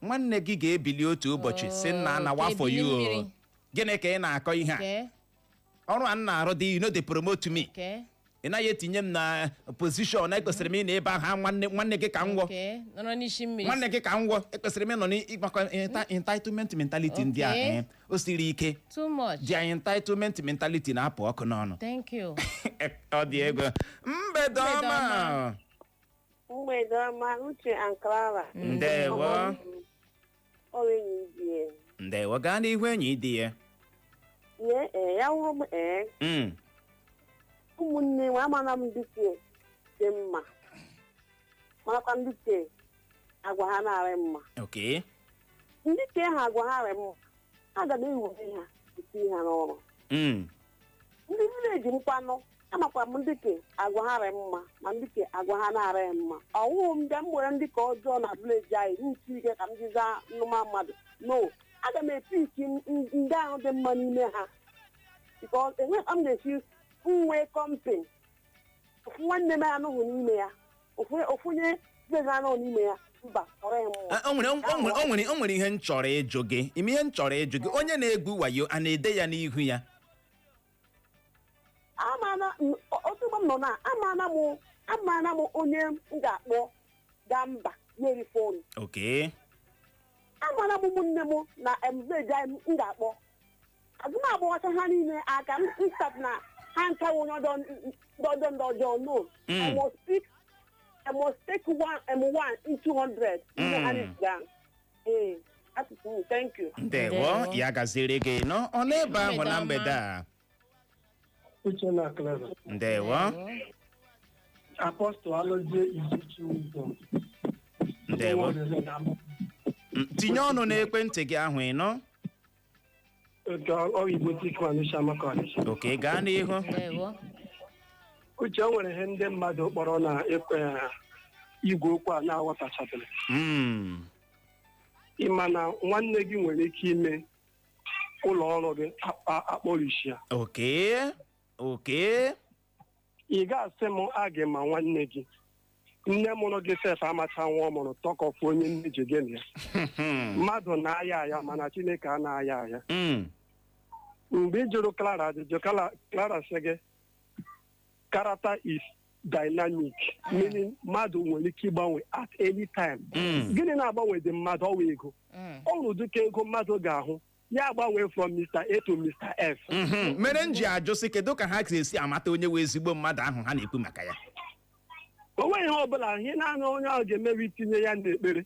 S5: nwanne gị ga-ebili otu ụbọchị si nna anawa for you gịnị ka ị na-akọ ihe a ọrụ a na-arụ dị they promote me ị naghị etinye m na position ekwesịrị m ị na ebe ahụ nwanne gị ka m gwọ nwanne gị ka m gwọ ekwesịrị m ịnọ n'ịgbakọ entitlement mentality ndị a o siri ike dị entitlement mentality na-apụ ọkụ n'ọnụ ọ dị ego mgbede
S6: ọma Uche and Clara
S5: ndewo gaa n'ihu enyi dị ya
S6: ya wụrụ m ụmụnne m amana m dike dị mma marakwa ndị ke agwa ha na-arị mma ndị ke ha agwa ha arị mma aga m ewere ha eti ha n'ọrụ ndị vileji mkpanụ amakwa m ndị ke agwa ha arị mma ma ndị ke agwa ha na-arị mma ọwụghị m bịa m were ndị ka ọjọọ na vileji anyị n'uche ike ka m jiza nnụma mmadụ no aga m epiki ndị ahụ dị mma n'ime ha because enwe m na-esi nwe kọmpin ofu nwanne m anụghị n'ime ya ofunye zeze anụ n'ime ya mba ọrọ ya mmụọ
S5: o nwere ihe m chọrọ ịjụ gị ime ihe m chọrọ ịjụ gị onye na-egwu wayo a na-ede ya n'ihu ya
S6: otu mgbe m nọ na amana m onye m ga-akpọ gaa mba nyeri fonu amana m ụmụnne m na mbeji anyị m ga-akpọ agụm agbọghọcha ha niile aka m start na ha nka onye ọjọọ no I must take one in 200 thank you
S5: ndewo ya gaziri gị nọ ọ n'ebe ahụ na mgbede a
S7: Uche na Clara
S5: ndewo
S7: Apostle Alozie Izuchi
S5: ndewo tinye ọnụ n'ekwentị gị ahụ ịnọ gaa n'ihu
S7: Uche o nwere ihe ndị mmadụ kpọrọ na igwe okwu a na-aghọtachabeghị ịma na nwanne gị nwere ike ime ụlọ ọrụ gị akpọrịshi ya ị ga-asị m aga ma nwanne gị nne mụrụ gị sef amacha nwa ọ mụrụ tọkọfụ onye nne ji gị na ya mmadụ na-aya aya mana Chineke a na-aya aya mgbe ị jụrụ Clara ajụjụ Clara sị gị character is dynamic meaning mmadụ nwere ike ịgbanwe at any time gịnị na-agbanwe dị mmadụ ọwa ego ọrụ dịka ego mmadụ ga-ahụ ya agbanwe from Mr. A to Mr. F.
S5: mere m ji ajụsị kedu ka ha ga-esi amata onye wee ezigbo mmadụ ahụ ha na-ekwu maka ya.
S7: O nweghị ihe ọbụla ihe naanị onye ahụ ga-emewe itinye ya n'ekpere.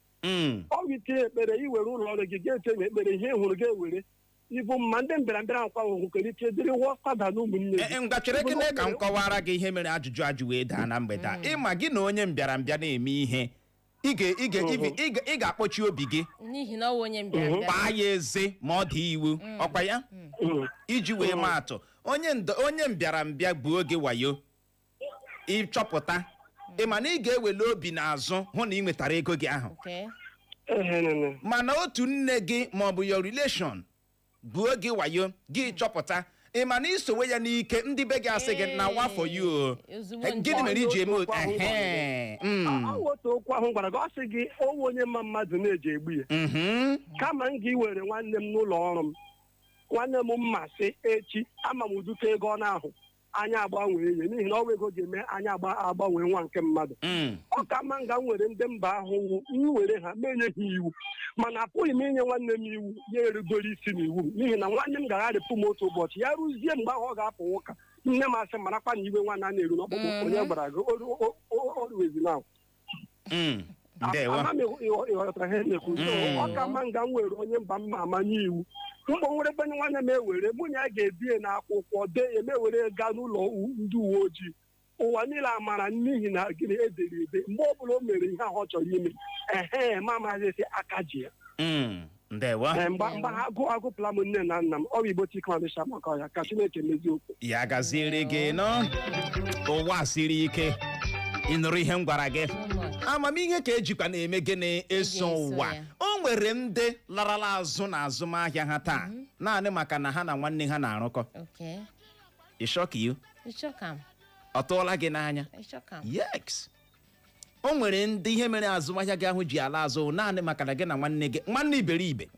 S7: Ọ bụ itinye ekpere iwere ụlọ ọrụ gị ga-eche n'ekpere ihe hụrụ ga-ewere ibu mma ndị mbịarambịara nkwa nwere ike dịrị wọstada na ụmụnne
S5: ngwa chere kene ka m kọwara gị ihe mere ajụ wee daa na mgbede a. ịma gị na onye mbịarambịa na-eme ihe ị ga-akpọchi obi gị
S4: n'ihi na ọ wụ onye mbịarambịa
S5: kpaa ya eze ma ọ dị iwu ọkwa ya iji wee maa atụ onye mbịarambịa bụ oge wayo ịchọpụta ịma na ị ga-ewele obi n'azụ hụ na ị nwetara ego gị ahụ mana otu nne gị maọbụ your relation bụ oge wayo gị chọpụta ịma na isowe ya n'ike ndị be gị asị gị na nwa for you gịnị mere iji eme
S7: otu okwu ahụ gwara gị ọ sị gị onwe onye mma mmadụ na-eji egbu ya kama m ga iwere nwanne m n'ụlọ ọrụ m nwanne m mmasị echi ama m uduka ego ọ na-ahụ anya agbanwee ihe n'ihi na ọnwa ego ga-eme anya agbanwee nwa nke mmadụ ọ ka mma nga m were ndị mba ahụ m were ha menye ha iwu mana apụghị m inye nwanne m iwu ya erugoro isi n'iwu m n'ihi na nwanne m ga-agharịpụ m otu ụbọchị ya rụzie mgbe ahụ ọ ga-apụ ụka nne m asị marakwa na iwe nwanne a na-eru n'ọkpụkpụ onye gwara gị oruwezi na ama m ịghọtara ha na-ekwu ọ ka mma nga m were onye mba mma amanye iwu mgbe nwere benye nwanne m ewere mụ na ya ga-ebie n'akwụkwọ dee ya mewere gaa n'ụlọ ndị uwe ojii ụwa niile amara n'ihi na gịnị edere ede mgbe ọ bụla o mere ihe ahụ ọ chọrọ ime ma amaghịzi aka ji ya mgbe ha agụpụla m nne na nna m ọ bụ Igbo chikmadịcha maka ya ka Chineke mezie okwu
S5: ya gaziere gị nọ ụwa siri ike ịnụrụ ihe m gwara gị amamihe ka ejikwa na-eme gịnị eso ụwa o nwere ndị larala azụ na azụmahịa ha taa naanị maka na ha na nwanne ha na-arụkọ ọ tụọla gị n'anya yes o nwere ndị ihe mere azụmahịa gị ahụ ji ala azụ naanị maka na gị na nwanne iberibe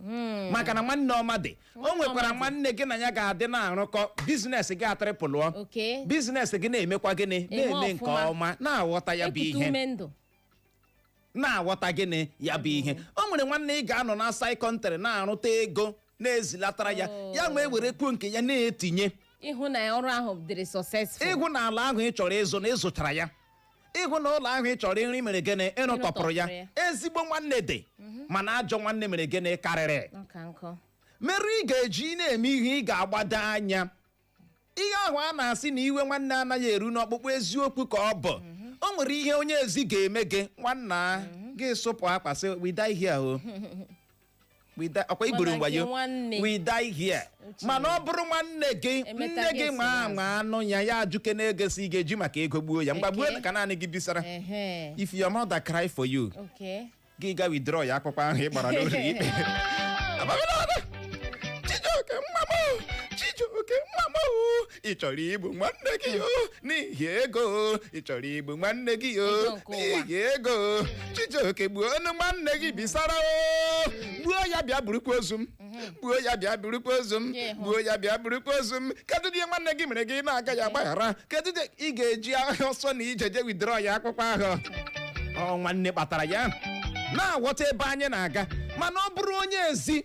S5: maka na nwanne ọma dị o nwekwara nwanne gị na ya ga-adị na-arụkọ biznes gị atrịpụlụọ biznes gị na-emekwa gịnị na-eme nke ọma na-aghọta ya bụ ihe na-aghọta gịnị ya bụ ihe o nwere nwanne ị ga-anọ na saịkọntrị na-arụta ego na-ezilatara ya ma ewere kwuo nke ya na-etinye
S4: ịhụ na ọrụ ahụ dịrị successful
S5: ịhụ na ala ahụ ị chọrọ ịzụ na ịzụchara ya ịhụ na ụlọ ahụ ị chọrọ nri mere gịnị ịrụtọpụrụ ya ezigbo nwanne dị mana ajọ nwanne mere gịnị karịrị mere ị ga-eji na-eme ihe ị ga-agbado anya ihe ahụ a na-asị na iwe nwanne anaghị eru n'ọkpụkpụ eziokwu ka ọ bụ o nwere ihe onye ezi ga-eme gị nwanna gị sụpụ akpa sị we die here ọkwa iburu ngwayo we die here mana ọ bụrụ nwanne gị nne gị nwa anụ ya ajụke na-egesi ga-eji maka ego gbuo ya mgbe gbuo ka naanị gị bisara if your mother cry for you gị ga withdraw ya akwụkwọ ahụ ị gbara n'ụlọ ikpe Chijioke mama ị chọrọ igbu nwanne gị n'ihi ego ị chọrọ igbu nwanne gị n'ihi ego Chijioke gbuo ọnụ nwanne gị bisara gbuo ya bịa burukwa ozu m gbuo ya bịa burukwa ozu m gbuo ya bịa burukwa ozu m kedu ihe nwanne gị mere gị na-aga ya agbaghara kedu ị ga-eji ọsọ na ije je withdraw ya akwụkwọ ahụ nwanne kpatara ya na-aghọta ebe anyị na-aga mana ọ bụrụ onye ezi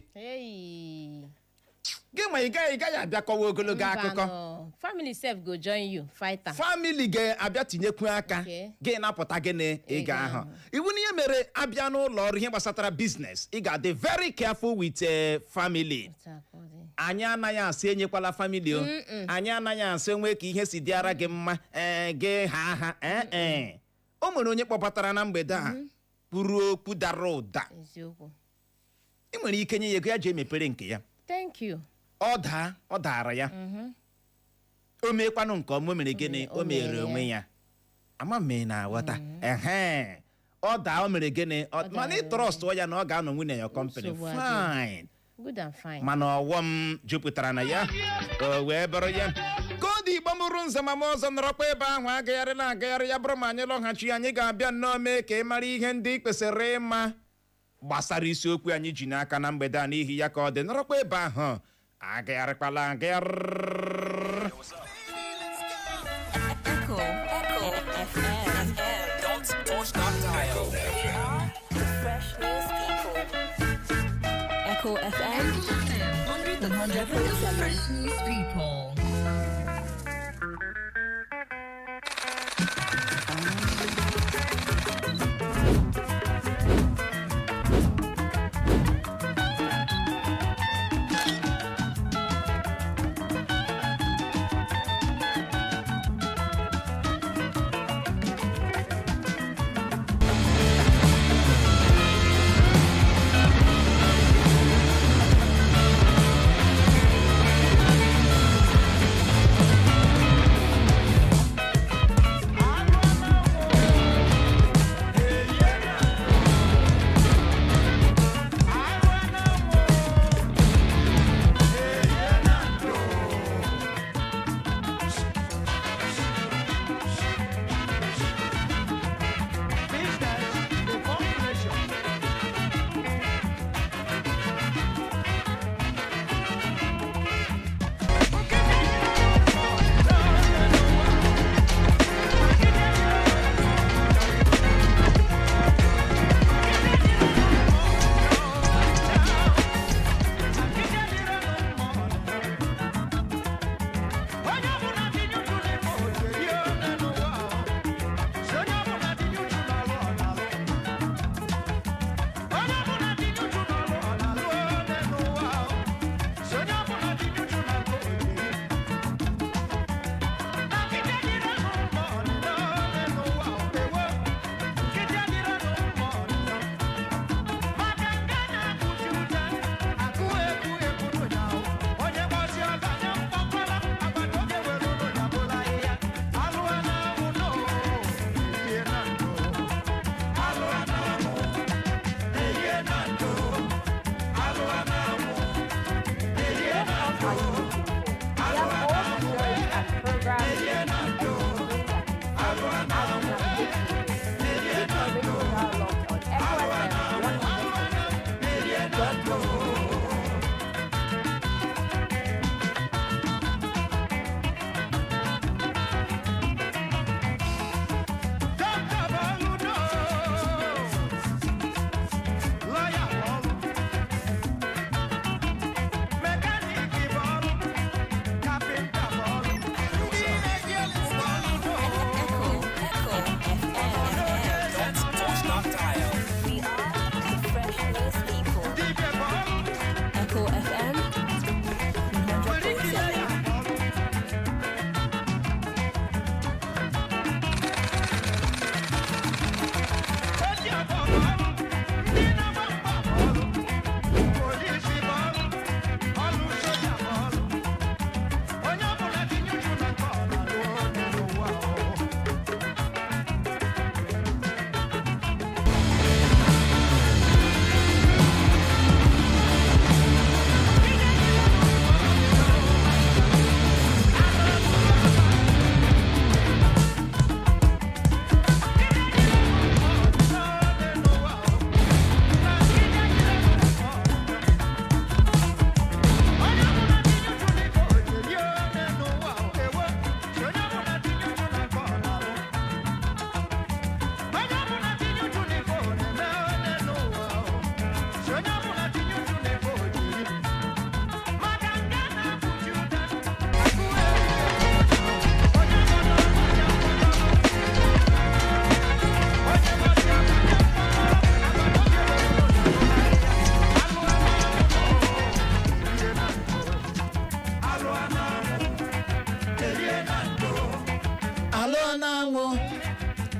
S5: gị ma ị gaghị abịa kọwa ogologo akụkọ
S4: family sef go join you fighter
S5: family ga-abịa tinyekwu aka gị napụta gị na ego ahụ iwu n'ihe mere abịa n'ụlọ ọrụ ihe gbasatara business ị ga-adị very careful with family anyị anaghị asị enyekwala family anyị anaghị asị onwe ka ihe si dịara gị mma gị ha o nwere onye kpọbatara na mgbede a kwuru okwu dara ụda ị nwere ike nye ya ego ya ji emepere nke ya
S4: thank you
S5: ọ dara ya o meekwanụ nke ọma o mere gịnị o mere onwe ya ama m na-aghọta ọ daa o mere gịnị mana ị trọst ya na ọ ga-anọ nwunye ya company fine
S4: good and fine
S5: mana ọghọm jupụtara na ya o wee bụrụ ya ka ọ dị Igbo mụrụ nze ma ọzọ nọrọkwa ebe ahụ agagharị ya bụrụ ma anyị lọghachi anyị ga-abịa nnọọ mee ka ị mara ihe ndị kwesịrị ịma gbasara isiokwu anyị ji n'aka na mgbede a n'ihi ya ka ọ dị nọrọkwa ebe ahụ agagharịkwala agagharị
S1: Don't touch that dial.
S3: Echo FM Never the fresh news people.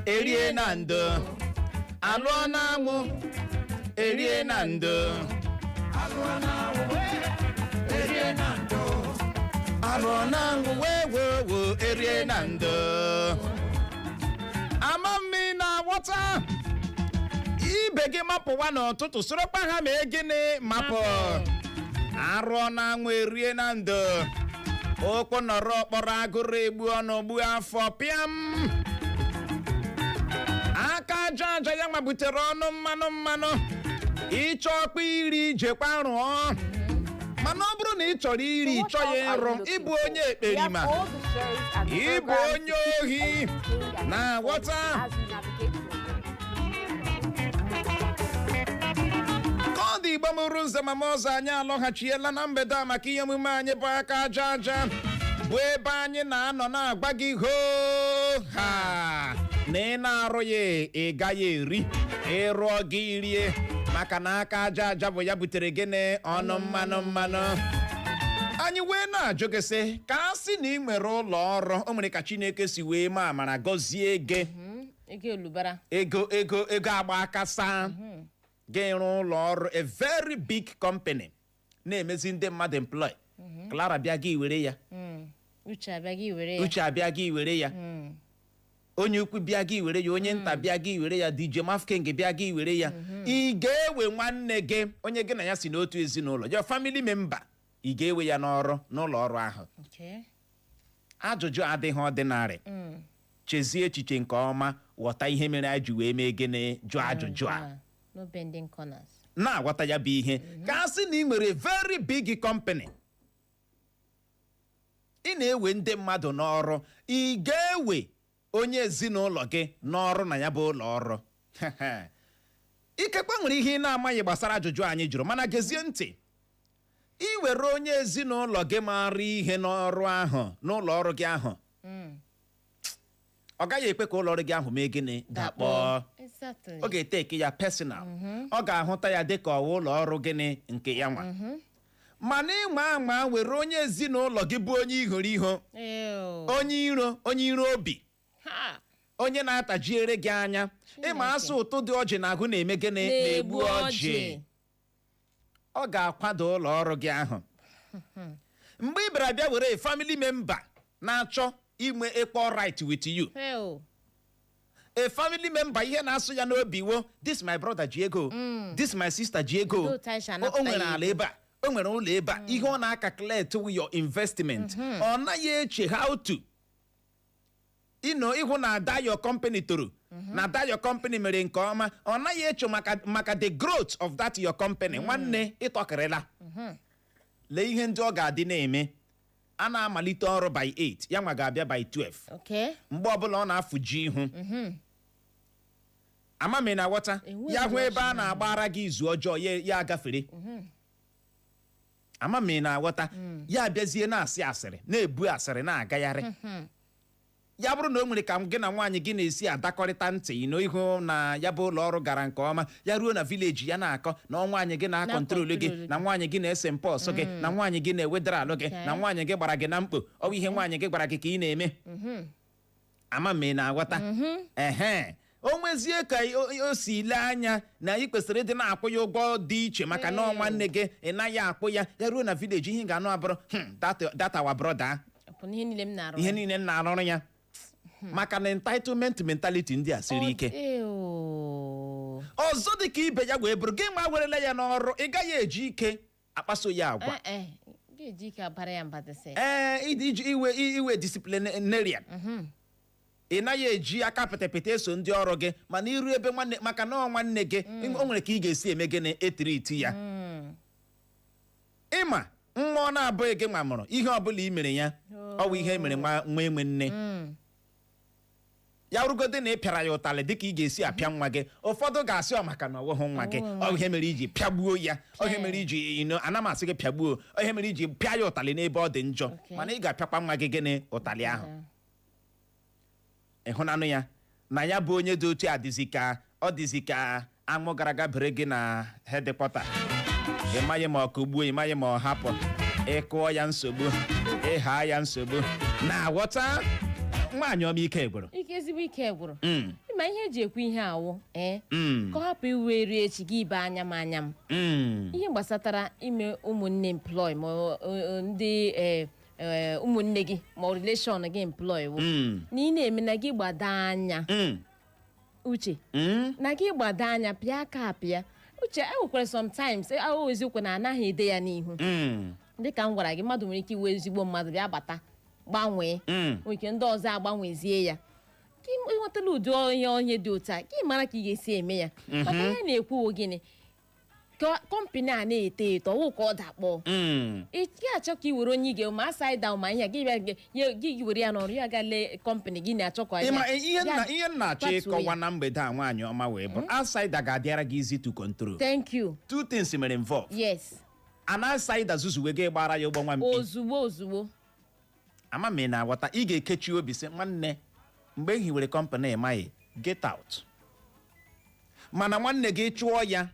S5: erie na ndo alụọ na anwụ erie na ndo alụọ na anwụ erie na ndo alụọ na anwụ wo erie na ndo ama mmi na wọta ibe gị mapụwa n'ụtụtụ sorokpa ha ma gịnị mapụ arụọ na anwụ erie na ndo okwu nọrọ ọkpọrọ agụrụ egbu ọnụ gbu afọ pịam aka aja ya mabutere ọnụ mmanụ ịchọ ọkpa iri jekwa rụọ mana ọ bụrụ na ị chọrọ iri ịchọ ya ịrụ ịbụ onye ekperima ịbụ onye ohi na ghọta ka ọ dị Igbo mụrụ nze ma ọzọ anyị alọghachiela na mgbede a maka ihe omume anyị bụ aka aja aja bụ ebe anyị na-anọ na-agba gị hoo ha na ị na-arụ ya ị gaghị eri ịrụọ gị rie maka na aka aja aja bụ ya butere gịnị ọnụ mmanụ anyị wee na-ajụ gị sị ka a sị na ị nwere ụlọ ọrụ o nwere ka Chineke si wee maa amara gọzie gị
S4: ego olubara
S5: ego agba aka saa ga-ịrụ ụlọ ọrụ a very big company na-emezi ndị mmadụ employ Clara bịa gị were ya
S4: Uche abịa gị were ya onye ukwu bịa gị were ya onye nta bịa gị were ya DJ Mafking bịa gị were ya ị ga-ewe nwanne gị onye gị na ya si n'otu ezinaulo your family member ị ga-ewe ya n'ọrụ n'ụlọ ọrụ ahụ ajụjụ adịghị ọdịnarị chezie echiche nke ọma ghọta ihe mere anyị ji wee mee gịnị jụọ ajụjụ a na-aghọta ya bụ ihe ka a sị na ị nwere very big company ị na-ewe ndị mmadụ n'ọrụ ị ga-ewe onye ezinaulo gị n'ọrụ na ya bụ ụlọ ọrụ ikekwe nwere ihe ị na-amaghị gbasara ajụjụ anyị jụrụ mana gezie ntị ị were onye ezinaulo gị mara ihe n'ọrụ ahụ n'ụlọ ọrụ gị ahụ ọ gaghị ekwe ka ụlọ ọrụ gị ahụ mee gịnị dakpọọ ọ ga-eteke ya personal ọ ga-ahụta ya dịka ọwa ụlọ ọrụ gịnị nke ya nwa mana ịnwa anwa were onye ezinaulo gị bụ onye ihoro iho onye iro obi onye na-atajiere gị anya ịma asụ ụtụ dị ọjị na agụ na-eme gịnị na-egbu ọjị ọ ga-akwado ụlọ ọrụ gị ahụ mgbe ị bịara bịa were family member na-achọ inwe ekpo right with you a family member ihe na-asụ ya n'obi wo this my brother ji ego this my sister ji ego o nwere ala ebe a o nwere ụlọ ebe a ihe ọ na-calculate with your investment ọ naghị eche how to ịhụ na ada your company toro na ada your company mere nke ọma ọ naghị eche maka the growth of that your company nwanne ịtọkịrịla lee ihe ndị ọ ga-adị na-eme a na-amalite ọrụ by 8 ya nwa ga-abịa by 12 mgbe ọbụla ọ na-afụji ihu amami na ghọta ya hụ ebe a na-agbara gị izu ọjọọ ya agafere amami na ghọta ya abịazie na-asị asịrị na-ebu asịrị na-agagharị ya bụrụ na o nwere ka gị na nwaanyị gị na-esi adakọrịta ntị ihu na ya bụ ụlọ ọrụ gara nke ọma ya ruo na vileji ya na-akọ na nwaanyị gị na-akọntrolu gị na nwaanyị gị na-ese mpọsụ gị na nwaanyị gị na-ewedara alụ gị na nwaanyị gị gbara gị na mkpo ọ bụ ihe nwaanyị gị gbara gị ka ị na-eme ama m ị na-aghọta o nwezie ka o si ile anya na ị kwesịrị ịdị na-akwụ ya ụgwọ dị iche maka na nwanne gị ị naghị akwụ ya ruo na vileji ihe ga-anụ abụrụ data wa broda ihe niile m na-arụrụ ya maka na entitlement mentality ndị a siri ike ọzọ dị ka ibe ya wee bụrụ gị ma werele ya n'ọrụ ị gaghị eji ike akpaso ya agwa iji iwe disciplinarian ị naghị eji aka petepete eso ndị ọrụ gị mana iru ebe nwanne maka na nwanne gị o nwere ka ị ga-esi eme gịnị etiriti ya ịma nwa ọ na-abụghị gị nwa mụrụ ihe ọbụla i mere ya ọ bụ ihe mere nwa enwe nne ya rugode na ị pịara ya ụtalị dịka ị ga-esi apịa nwa gị ụfọdụ ga-asị ọ maka na ọwụhụ nwa gị ọ ihe mere iji pịagbuo ya ọ ihe mere iji ana m asị gị pịagbuo ọ ihe mere iji pịa ya ụtalị n'ebe ọ dị njọ mana ị ga-apịakwa nwa gị gịnị ụtalị ahụ ịhụnanụ ya na ya bụ onye dị otu ọ dịzi ka anwụ gara aga bere gị na hedịkpọta ịmaghị ma ọ kụgbuo ịmaghị ma ọ hapụ ịkụọ ya nsogbu ịha ya nsogbu na-aghọta nwaanyị ọma ike ezigbo ike gwụrụ ma ihe eji ekwu ihe awụ ka ọ hapụ iwe eri echi gị ibe anya m ihe gbasatara ime ụmụnne employ ma ndị ụmụnne gị ma relation gị employ wụ na ị na-eme na gị gbado anya uche na gị gbado anya pịa aka apịa uche enwekwara sometimes eziokwu na anaghị ede ya n'ihu dịka m gwara gị mmadụ nwere ike iwe ezigbo mmadụ bịa bata gbanwee nweke ndị ọzọ agbanwezie ya ka ịnwetala ụdị onye dị otu a ka ị mara ka ị ga-esi eme ya maka ihe na-ekwu gịnị kọmpani a na-eto eto ọwụ ka ọ dakpọ ị ga-achọ ka ị were onye ige ma aside down ma ihe gị were ya n'ọrụ ya ga lee kọmpani gị na-achọ ka
S5: ihe nna-achọ ịkọwa na mgbede a nwaanyị ọma wee bụ outsider ga-adịara gị easy to control.
S4: Thank you.
S5: Two things mere involved.
S4: Yes.
S5: An outsider zuzuwe gị gbara ya ụgbọ nwa mpi
S4: ozugbo
S5: ama m na aghọta ị ga-ekechi obi sị nwanne mgbe e hiwere kọmpanị emaghị get out mana nwanne gị chụọ ya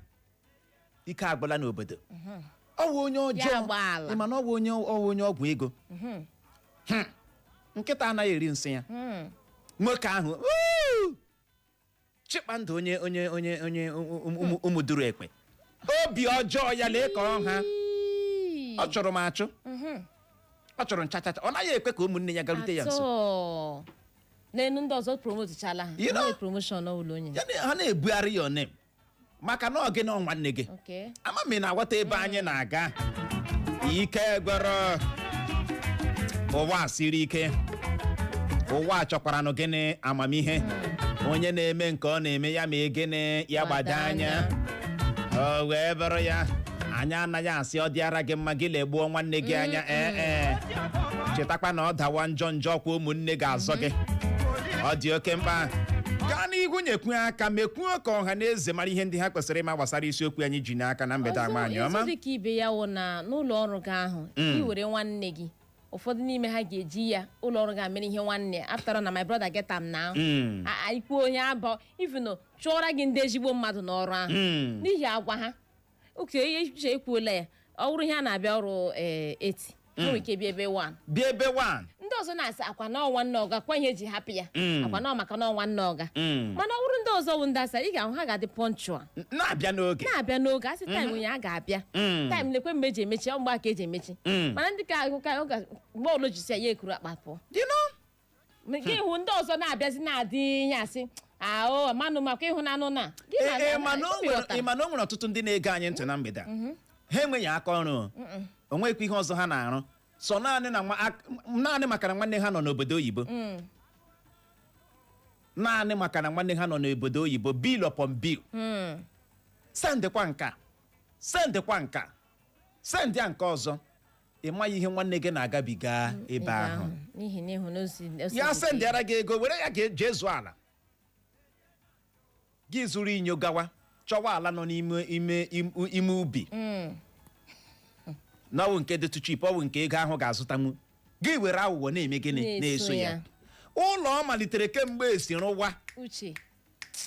S5: ike agbala n'obodo ọ wụ onye ọjọọ mana ọ wụ onye ọgwụ ego nkịta anaghị eri nsị ya nwoke ahụ chịkpa ndụ onye ụmụduru ekpe obi ọjọọ ya lee ka ọha ọ chọrọ m achụ ọ chọrọ nchachacha ọ naghị ekwe ka ụmụnne ya garute ya nso
S4: n'enu ndị ọzọ promotichala ha promotion ụlọ onye
S5: ha na-ebugharị ya onem maka na oge na nwanne gị ama m na-aghọta ebe anyị na-aga ike gwere ụwa siri ike ụwa chọkwara nụ gịnị amamihe onye na-eme nke ọ na-eme ya ma gịnị ya gbado anya o wee bụrụ ya anya anaghị asị ọ dịara gị mma gị legbuo nwanne gị anya chetakwa na ọ dawa njọ kwa ụmụnne ga-azọ gị ọ dị oke mkpa gaa n'ihu nyekwu aka mekwuo ka ọha na eze mara ihe ndị ha kwesịrị ịma gbasara isiokwu anyị ji n'aka na mgbede anyị ọma
S4: ọzọ dịka ibe ya wụ na n'ụlọ ọrụ gị ahụ iwere nwanne gị ụfọdụ n'ime ha ga-eji ya ụlọ ọrụ ga-amere ihe nwanne aftara na my brother get am now ikwu onye abụọ even chụọra gị ndị ezigbo mmadụ n'ọrụ ahụ n'ihi agwa ha oke ihe iche ekwuola ya ọ bụrụ ihe a na-abịa ọrụ 8 nwere ike bịa ebe 1 ndị ọzọ na-asị akwa na nwanne ọga kwa ihe eji hapụ ya akwa na maka na nwanne ọga mana ọ bụrụ ndị ọzọ bụ ndị asa ị ga-ahụ ha ga-adị punctual
S5: na-abịa n'oge
S4: asị taịm onye a ga-abịa taịm lekwe mgbe eji emechi ọ mgbe aka eji emechi mana ndị ka ahụ ka mgbe ụlọ jisi ya ekuru akpa pụọ gị hụ ndị ọzọ na-abịazi na-adị ihe asị ahụ manụ makwa ịhụnanụ na
S5: mana o nwere ọtụtụ ndị na-ege anyị ntị na mgbede ha enweghị aka ọrụ o nweghịkwa ihe ọzọ ha na-arụ sọ naanị maka na nwanne ha nọ n'obodo oyibo naanị maka na nwanne ha nọ n'obodo oyibo bill upon bill sendịkwa nka sendịa nke ọzọ ị maghị ihe nwanne gị na-agabiga ebe ahụ ya sendịara gị ego were ya jee zụọ ala gị zụrụ inyo gawa chọwa ala nọ n'ime ubi n'ọwụ nke dịtụ chip ọwụ nke ego ahụ ga-azụtanwu gị were aghụghọ na-eme gịnị na-eso ya ụlọ ọ malitere kemgbe esi rụwa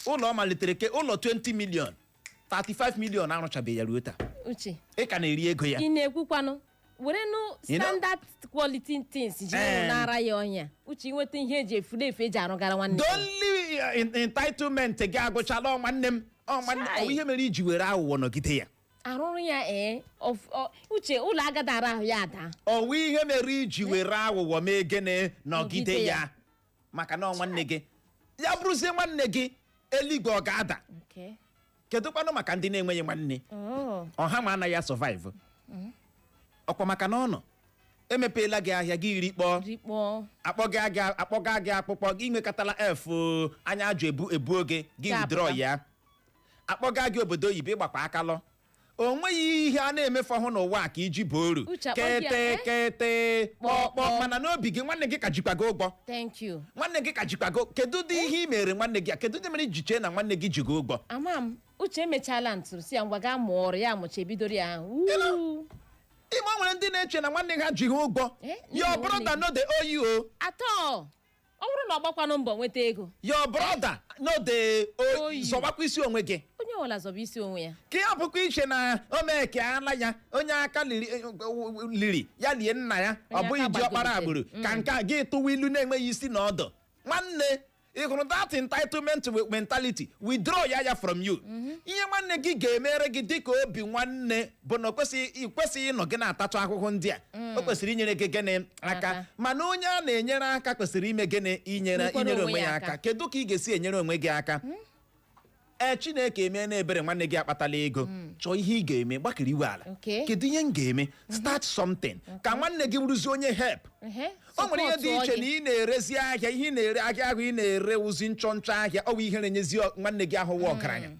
S5: ụlọ ọ malitere ụlọ 20 million 35 million arụchabeghị ya ruo taa ị ka na-eri ego ya
S4: ị na-ekwukwanụ were standard quality things ji nara ya ọnya uche nweta ihe eji efu eji arụgara nwanne
S5: donli entitlement gị agụchala nwanne m ọ ihe mere iji were aghụghọ nọgide ya
S4: arụrụ ya uche ụlọ agadara ahụ ya ada
S5: ọwụ ihe mere iji were aghụghọ mee gịnị nọgide ya maka na nwanne gị ya bụrụzie nwanne gị eluigwe ọ ga-ada kedu kwanụ maka ndị na-enweghị nwanne ọha ma anaghị survive ọkwa maka na ọnụ emepeela gị ahịa gị iri kpọọ akpọga gị akpụkpọ gị nwekọtala anya ajụ ebu oge gị withdraw ya akpọga gị obodo oyibo ịgbakwa akalọ o nweghị ihe a na-emefu ọhụụ n'ụwa ka iji buru kete kpọkpọ mana n'obi gị nwanne gị ka jikwago ụgwọ nwanne gị ka jikwago kedu dị ihe i mere nwanne gị kedu dị mere iji chee na nwanne gị jigo ụgwọ
S4: uche emechala ntụrụ si ya ngwa gaa mụọ ọrụ ya amụcha ebidoro ya ahụ
S5: ime nwere ndị na-eche na nwanne ha jighị ụgwọ your brother no dey owe you
S4: atọ ọ bụrụ na ọ gbakwanụ mbọ nweta ego
S5: your brother no dey owe zọbakwa isi onwe gị
S4: onye ọbụla zọba isi onwe ya
S5: ka ya bụkwa iche na omeke ala ya onye aka liri ya lie nna ya ọ bụghị ji ọkpara agbụrụ ka nke a gị tụwa ilu na-enweghị isi na ọdụ nwanne ị hụrụ that entitlement mentality withdraw ya from you ihe nwanne gị ga-emere gị dịka obi nwanne bụ na kwesịghị ịnọ gị na-atatụ ahụhụ ndị a o kwesịrị inyere gị gịnị aka mana onye a na-enyere aka kwesịrị ime gịnị inyere onwe ya aka kedu ka ị ga-esi enyere onwe gị aka Chineke emee na ebere nwanne gị akpatala ego chọọ ihe ị ga-eme gbakiri iwe ala kedu ihe m ga-eme start something ka nwanne gị bụrụzie onye help o nwere ihe dị iche na ị na-erezi ahịa ihe ị na-ere ahịa ahụ ị na-ere ụzi nchọ ahịa ọ bụ ihe na-enyezi nwanne gị ahụ wa ọgaranya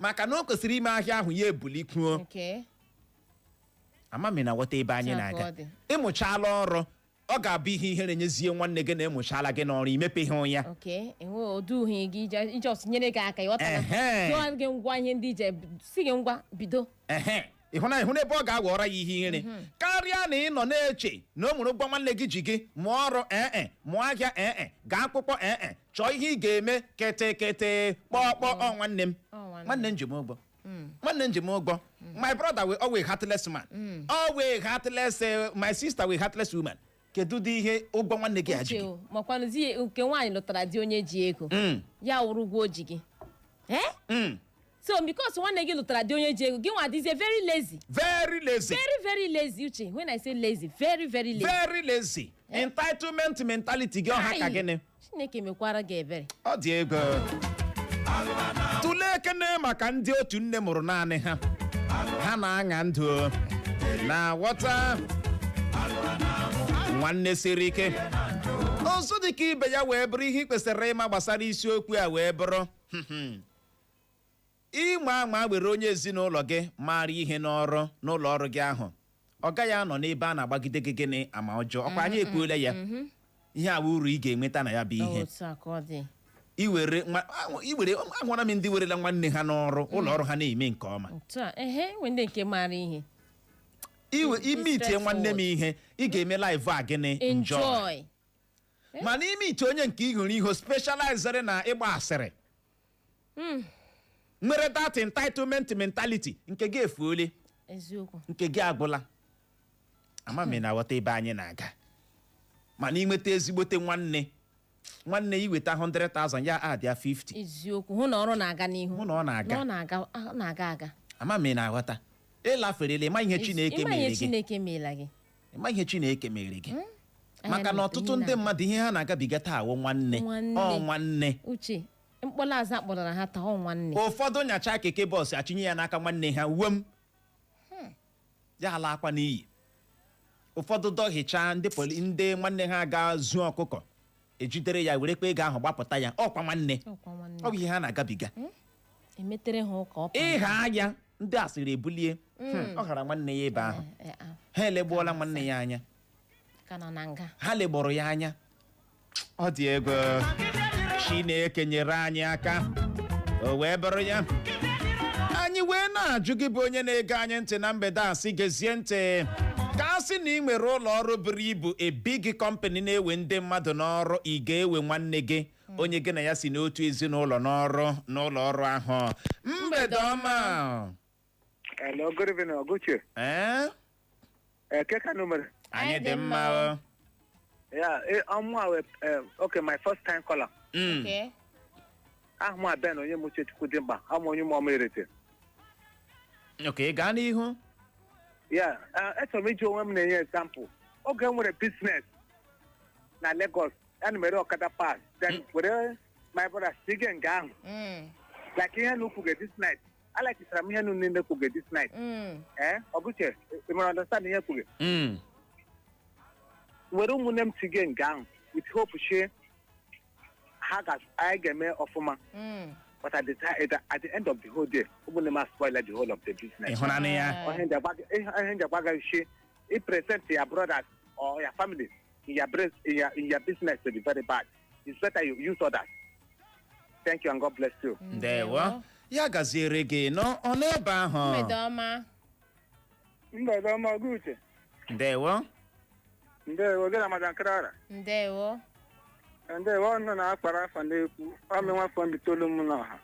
S5: maka na o kwesịrị ime ahịa ahụ ya ebulikwuo
S4: Okay.
S5: amami na ghọta ebe anyị
S4: Chakwa
S5: na-aga
S4: ọ dị.
S5: ịmụchala ọrụ ọ ga-abụ ihe ihere nyezie nwanne gị na ịmụchala gị n'ọrụ imepeghị ya
S4: Okay. Enwe oduhie gị ije ọsọ nyere gị aka ịghọtara. Jụọ gị ngwa ihe ndị ije si gị ngwa bido.
S5: ịhụ ebe ọ ga-aghọrọ ya ihe ihere karịa na ị nọ na-eche na o nwere ụgwọ nwanne gị ji gị mụọ ọrụ mụọ ahịa gaa akwụkwọ chọọ ihe ị ga-eme kete kpọọ nwanne m nwanne njem ụgbọ nwanne njem ụgbọ my brother will always heartless man always heartless my sister will heartless woman kedu dị ihe ụgwọ nwanne gị aji gị
S4: makwanụzi nke nwaanyị lụtara di onye ji ego ya wụrụ ụgwọ o ji gị so because nwanne gị lụtara di onye ji ego gị nwa dịzie very lazy very lazy uche when I say lazy very lazy
S5: entitlement mentality gị ọha ka gịnị
S4: Chineke mekwara gị ebere
S5: ọ dị ego tụlee ekene maka ndị otu nne mụrụ naanị ha na-aṅa ndụ na ghọta nwanne siri ike ọzọ dị ka ibe ya wee bụrụ ihe ị kwesịrị ịma gbasara isiokwu a wee bụrụ ịnwa anwa were onye ezinụlọ gị mara ihe n'ọrụ n'ụlọ ọrụ gị ahụ ọ gaghị anọ n'ebe a na-agbagide gị gịnị ama ọjọọ ọkwa anyị ekwuola ya ihe a uru ị ga-enweta na ya bụ ihe iwere ahụra m ndị werela nwanne ha n'ọrụ ụlọ ọrụ ha na-eme nke ọma
S4: ndị nke mara ihe
S5: ime itie nwanne m ihe ị ga-eme live a gịnị enjoy mana ime ite onye nke ị hụrụ ihe specializere na ịgba asịrị nwere that entitlement mentality nke gị efuole
S4: eziokwu
S5: nke gị agwụla amami na aghọta ebe anyị na-aga mana inweta ezigbote nwanne iweta 100,000 ya adịa 50
S4: eziokwu hụ na ọrụ na-aga n'ihu
S5: hụ na ọ na-aga
S4: aga
S5: amami na aghọta ịlaferele ịma ihe Chineke mere gị ịma ihe Chineke mere gị maka na ọtụtụ ndị mmadụ ihe ha na-agabiga taa awụ nwanne
S4: uche mkpọrọ aza kpọrọ ha taa nwanne
S5: ụfọdụ nyacha keke bọọsụ achịnye ya n'aka nwanne ha wem ya ala akwa n'iyi ụfọdụ dọhịcha ndị nwanne ha ga zuo ọkụkọ ejidere ya werekwa ego ahụ gbapụta ya ọkwa nwanne ọ bụ ihe ha na-agabiga
S4: emetere ha ụka
S5: ịha anya ndị asịrị ebulie ọ ghara nwanne ya ebe ahụ ha elegbuola nwanne ya anya ha legbọrọ ya anya ọ dị ego Chineke nyere anyị aka o wee bụrụ ya anyị wee na-ajụ gị bụ onye na-ege anyị ntị na mgbede a sị gezie ntị ka a sị na ị nwere ụlọ ọrụ buru ibu a big company na-ewe ndị mmadụ n'ọrụ ị ga-ewe nwanne gị onye gị na ya si n'otu ezinụlọ n'ụlọ ọrụ ahụ mgbede ọma
S8: Hello, good evening, Oguche. Keka number.
S5: Anyị dị mma.
S8: Yeah, okay, my first time caller.
S4: Okay.
S8: Ahụ Ben onye mụche Chukwu dị mkpa, ahụ onye mụ ọmerete.
S5: Okay, gaa n'ihu.
S8: Yeah, eto m iji onwe m na-enye example. Oge nwere business na Lagos, ana mere Okada pass, then were my brother sige nga ahụ. Like ihe na ukwuge this night. I like to say I'm here no kuge this night. Oguche, you must understand here kuge. We don't want them to get gang with hope she hagas I get me ofuma. But at the end of the whole day, we will not spoil the whole of the business. The bag she present your brothers or your family in your business to be very bad. It's better you use others. Thank you and God bless you.
S5: There we ya gaziere gị nọ ọ n'ebe ahụ
S8: mgbede ọma Guche
S5: ndewo
S8: gị na Madam Krara
S4: ndewo
S8: ọnụ na-akpara afa na-ekwu ọmị nwafọ mbitolu m n'ọha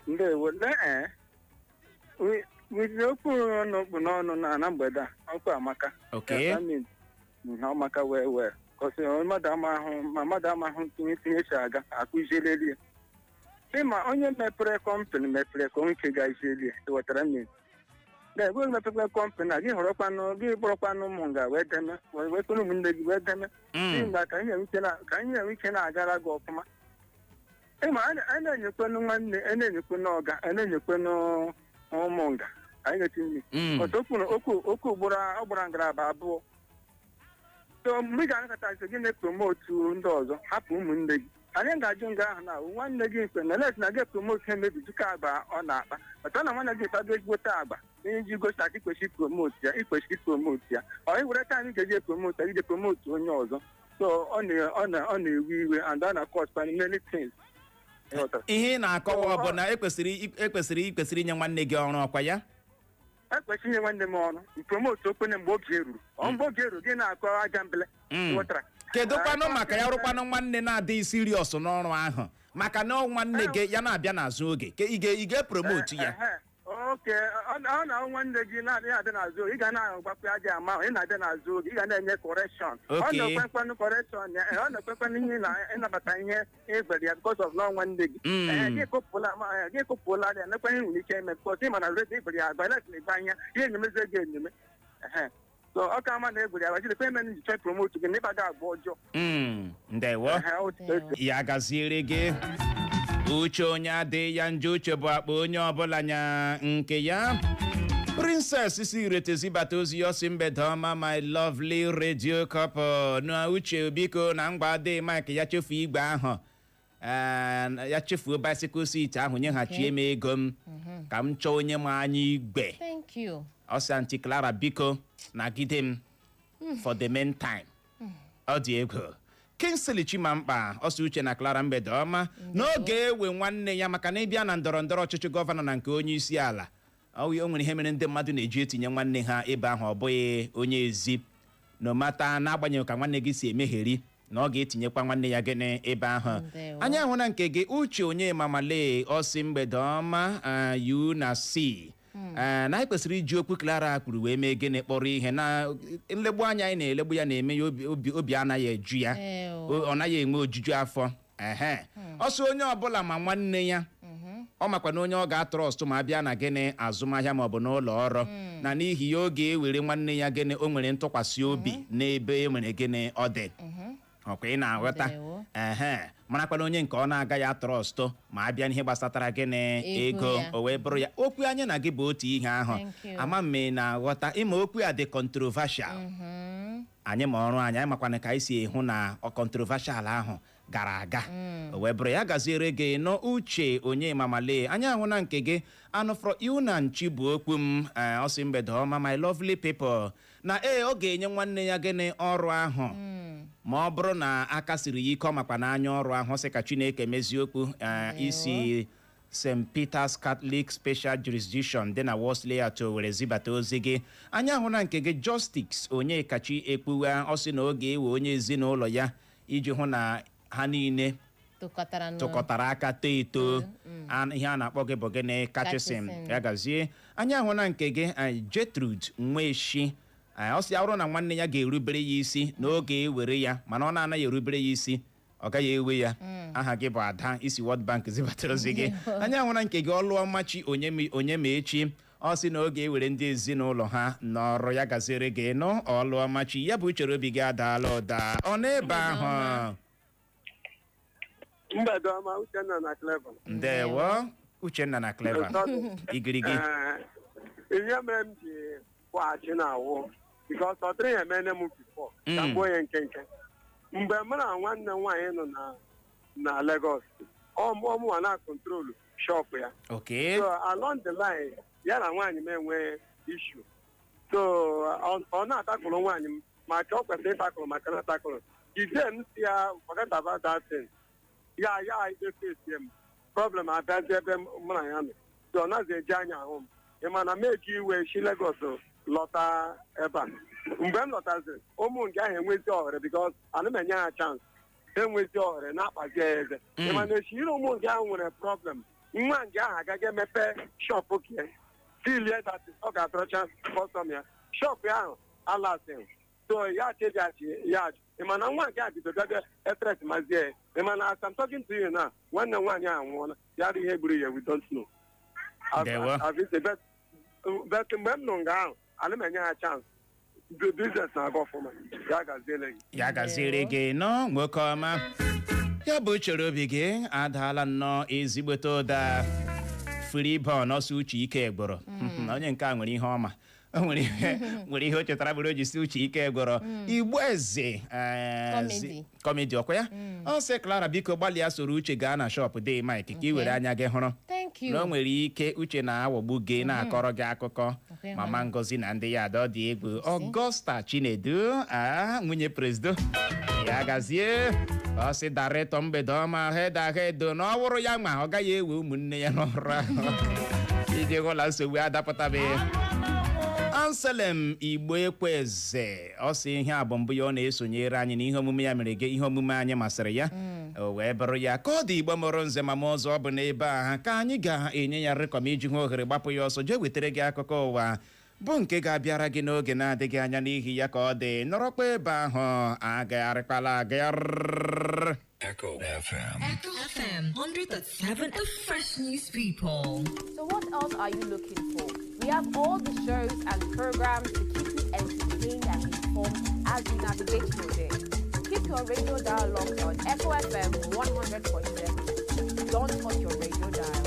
S8: ndewo wizi okwu n'okpu n'ọnụ na mgbede a okwu amaka ọmaka wee kọsị mmadụ amahụ tinyechi aga akụzieleli ịma onye mepere kọmpanị mepere ka onwe ga-ezieli wetara mmiri na-ebe mepere kọmpanị a gị hụrụkwanụ gị kpọrọkwanụ ụmụ nga wee deme wee kpọrọ ụmụnne gị wee deme mgbe ka anyị enwe ike na-agara gị ọfụma ịma a na-enyekwanụ nwanne a na-enyekwanụ ọga a na-enyekwanụ ụmụ nga anyị na-etinye okwu ọ gbara ngalaba abụọ so mgbe ị ga-anakọta gị na-epromotu ndị ọzọ hapụ ụmụnne gị anyị ga-ajụ nga ahụ na nwanne gị mkpe na let na gị promote emebi duka agba ọ na-akpa maka na nwanne gị kpado ezigbote agba iji gosi aka ikwesịrị promote ya promote ya ọ were ka anyị ga-eji promote ije promote onye ọzọ so ọ na-ewe iwe and ọ na-cause many things.
S5: ihe na-akọwa bụ na ekwesịrị inye nwanne gị ọrụ ọkwa ya
S8: ekwesịrị inye nwanne m ọrụ promote okwenye mgbe oge ruru mgbe oge ruru gị na-akọ aja mbele wetara.
S5: kedu kwanụ maka ya rụkwanụ nwanne na-adịghị siriọs n'ọrụ ahụ maka na nwanne gị ya na-abịa n'azụ oge ị ga-epromotu ya
S8: oke ọ na nwanne gị na-adịghị adị n'azụ oge ị ga na-agbakwa aja ama ị na-adị n'azụ oge ị ga na-enye kọrekshọn ọ na-ekwekwanụ kọrekshọn ya ọ na-ekwekwanụ ihe na ịnabata ihe egbere ya because of na nwanne gị gị ekopụla ya nekwa ihe nwere ike eme because ị ma na redio egbere ya agba eletrik ịgba ihe ihe enyemezi gị enyeme so ọ ka ama na egbere ya gbajiri pe men jiche promote gị n'ịba ga-agba ọjọọ.
S5: ndewo ya gaziere gị uche onye adịghị ya njọ uche bụ akpa onye ọbụla nya nke ya. Princess si iretezibata ozi ya si mgbede ọma my lovely radio couple na uche biko na mgba adịghị mike ya chefuo igwe ahụ ya chefuo bicycle seat ahụ nyeghachi m ego m ka m chọọ onye ma anya igwe ọsị Aunty Clara biko nagide m for the meantime ọ dị ego. Kingsley Chimamkpa ọsọ uche na Clara mgbede ọma n'oge ewe nwanne ya maka na ịbịa na ndọrọ ndọrọ ọchịchị gọvanọ na nke onye isi ala o nwere ihe mere ndị mmadụ na-eji etinye nwanne ha ebe ahụ ọ bụghị onye ezi no mata n'agbanyeghị ka nwanne gị si emegheri na ọ ga-etinyekwa nwanne ya gịnị ebe ahụ. anyị ahụ na nke gị uche onye mamale ọsị mgbede ọma u na c na anyị kwesịrị iji okwu Clara kpuru wee mee gịnị kpọrọ ihe na nlegbu anya anyị na-elegbu ya na-eme ya obi anaghị eju ya ọ naghị enwe ojuju afọ ọsọ onye ọbụla ma nwanne ya ọ makwa na onye ọ ga-atrọstụ ma abịa na gịnị azụmahịa maọbụ n'ụlọ ọrụ na n'ihi ya ọ ga-ewere nwanne ya gịnị o nwere ntụkwasị obi n'ebe e nwere gịnị ọ dị ọkwa ị na-aghọta marakwana onye nke ọ na-agaghị atrọstụ ma abịa n'ihe gbasatara gịnị ego o wee bụrụ ya okwu anyị na gị bụ otu ihe ahụ ama mme na-aghọta ịma okwu ya dị controversial anyị ma ọrụ anyị makwana ka anyị si hụ na controversial ahụ gara aga o wee bụrụ ya gaziere gị nọ uche onye mamale anyị ahụ na nke gị anụfrọ iwu na nchi bụ okwu m ọsị mgbede ọma my lovely people na ọ ga-enye nwanne ya gịnị ọrụ ahụ ma ọ bụrụ na aka siri ya ike ọ makwa n'anya ọrụ ahụ sị ka Chineke mezie okwu isi St. Peter's Catholic Special Jurisdiction dị na Worsley ato were zibata ozi gị anyị ahụ na nke gị Justice onye kachi ekpuwe ọsị na oge ewe onye ezinaulo ya iji hụ na ha niile tụkọtara aka too eto ihe a na-akpọ gị bụ gịnị kachisin ya gazie anyị ahụ na nke gị Gertrude Nweshi ọ sị ọrụ na nwanne ya ga-erubere ya isi n'oge ewere ya mana ọ na-anaghị erubere ya isi ọ gaghị ewe ya aha gị bụ Ada isi World Bank zibatara ozi gị anyị ahụ na nke gị Ọlụọmachi onye ma echi ọ sị na oge ewere ndị ezinaulo ha n'ọrụ ya gaziere gị nọ Ọlụọmachi ya bụ uchere obi gị adaala ụda ọ n'ebe ahụ
S7: mgbede ọma Uchenna na Clever.
S5: Ndewo Uchenna na Clever igirigi
S7: ihe mere m ji kwaghachi na awụ because ọ dịrị ya emene m bifo ka m onye nkenke mgbe m na nwanne m nwaanyị nọ na Lagos ọmụwa na kontrolu shop ya so along the line ya na nwaanyị m enwe issue so ọ na-atakụrụ nwaanyị m maka ọ kwesịrị ịtakụrụ maka na atakụrụ ide m si ya forget about that thing ya efesi m problem abịazi ebe mụ na ya nọ so ọ naghị eji anya ahụ m ị ma na m eji iwe si Lagos lọta ebe a mgbe m lọtaziri ụmụ nke ahụ enwezi ohere because ana m enye ha chance enwezi ohere na-akpazi eze ị ma na echiri ụmụ nke ahụ nwere problem nwa nke ahụ agaghị emepe shop ke tilie dat ọ ga-atọrọcha kọstọm ya shop ahụ alasịghị so ya chejachi ya ị ma na nwa nke a bido gaga etres mazie ị ma na as I'm talking to you na nwanne nwaanyị ahụ nwụọla ya dị ihe gburu ya we don't know but mgbe m nọ nga ahụ ana m enye ha chance business na-aga ọfụma
S5: ya gaziere gị nọ nwoke ọma ya bụ uchere obi gị adaala nnọọ ezigbote ụda Freeborn ọsọ uche ike gboro onye nke a nwere ihe ọma nwere ihe o chetara bụrụ o ji si uche ike gwọrọ igbo eze kọmedi ọkwa ya ọ sị Clara biko gbalịa soro uche gaa na shọpụ Dey Mike ka ị were anya gị hụrụ na o nwere ike uche na-aghọgbu gị na-akọrọ gị akụkọ Mama Ngozi na ndị ya ada ọ dị egwu Augusta Chinedu nwunye prezdo ya gazie ọ sị daretọ mgbede ọma hedo na ọ wụrụ ya ma ọ gaghị ewe ụmụnne ya n'ọrụ ahụ iji hụla nsogbu adapụtabeghị Anselm Igbo Ekweze ọ sị ihe a bụ mbụ ya ọ na-esonyere anyị n'ihe omume ya mere gị ihe omume anyị masịrị ya o wee bụrụ ya ka ọ dị Igbo mụrụ nze ma ọzọ ọ bụ n'ebe a ka anyị ga-enye ya rịkọm iji hụ ohere gbapụ ya ọsọ jee wetara gị akụkọ ụwa bụ nke ga-abịara gị n'oge na-adịghị anya n'ihi ya ka ọ dị nọrọkwa ebe ahụ agagharịkwala agagharị
S3: Echo FM 100.7 The Fresh News People.
S2: So what else are you looking for? We have all the shows and programs to keep you entertained and informed as you navigate your day. Keep your radio dial locked on Echo FM 100.7. Don't touch your radio dial.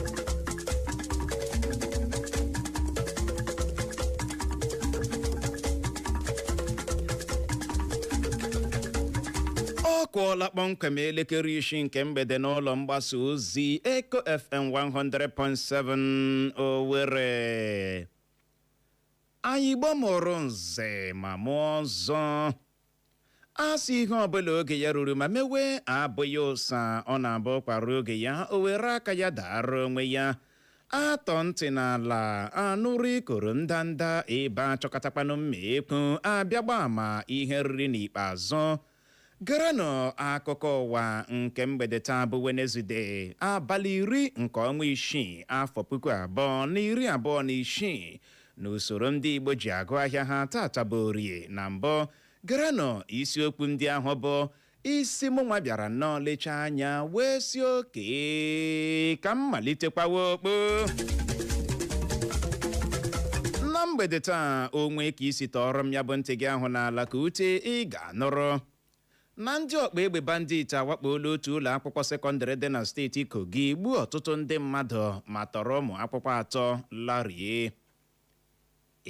S5: ọ kụọla kpọmkwem elekere 6 nke mgbede n'ụlọ mgbasa ozi Echo FM 100.7 Owerri anyị gbamụrụ nze ma mụọ ọzọ a sị ihe ọbụla oge ya ruru ma mewe abụghị ụsa ọ na-abụ kwara oge ya o were aka ya dara onwe ya atọ ntị n'ala anụrụ ikoro ndanda ebe achọkatakwanụ mma ekwu abịagba ama ihe riri n'ikpeazụ Gerenụ akụkọ ụwa nke mgbede taa bụ Wenezdee abalị 10 nke ọnwa 6 afọ 2026 n'usoro ndị Igbo ji agụ ahịa ha tata bụ Orie na mbụ gerenụ isiokwu ndị ahụ bụ isi mụnwa bịara nnọọ lechaa anya wee si oke ka m malitekwawa okpo na mgbede taa onwe ka isi tọrọ m ya bụ ntị gị ahụ n'ala ka ute ị ga-anụrụ na ndị ọkpa egbe bandit awakpola otu ụlọ akwụkwọ sekọndịrị dị na steeti Kogi gbuo ọtụtụ ndị mmadụ ma tọrọ ụmụ akwụkwọ 3 larie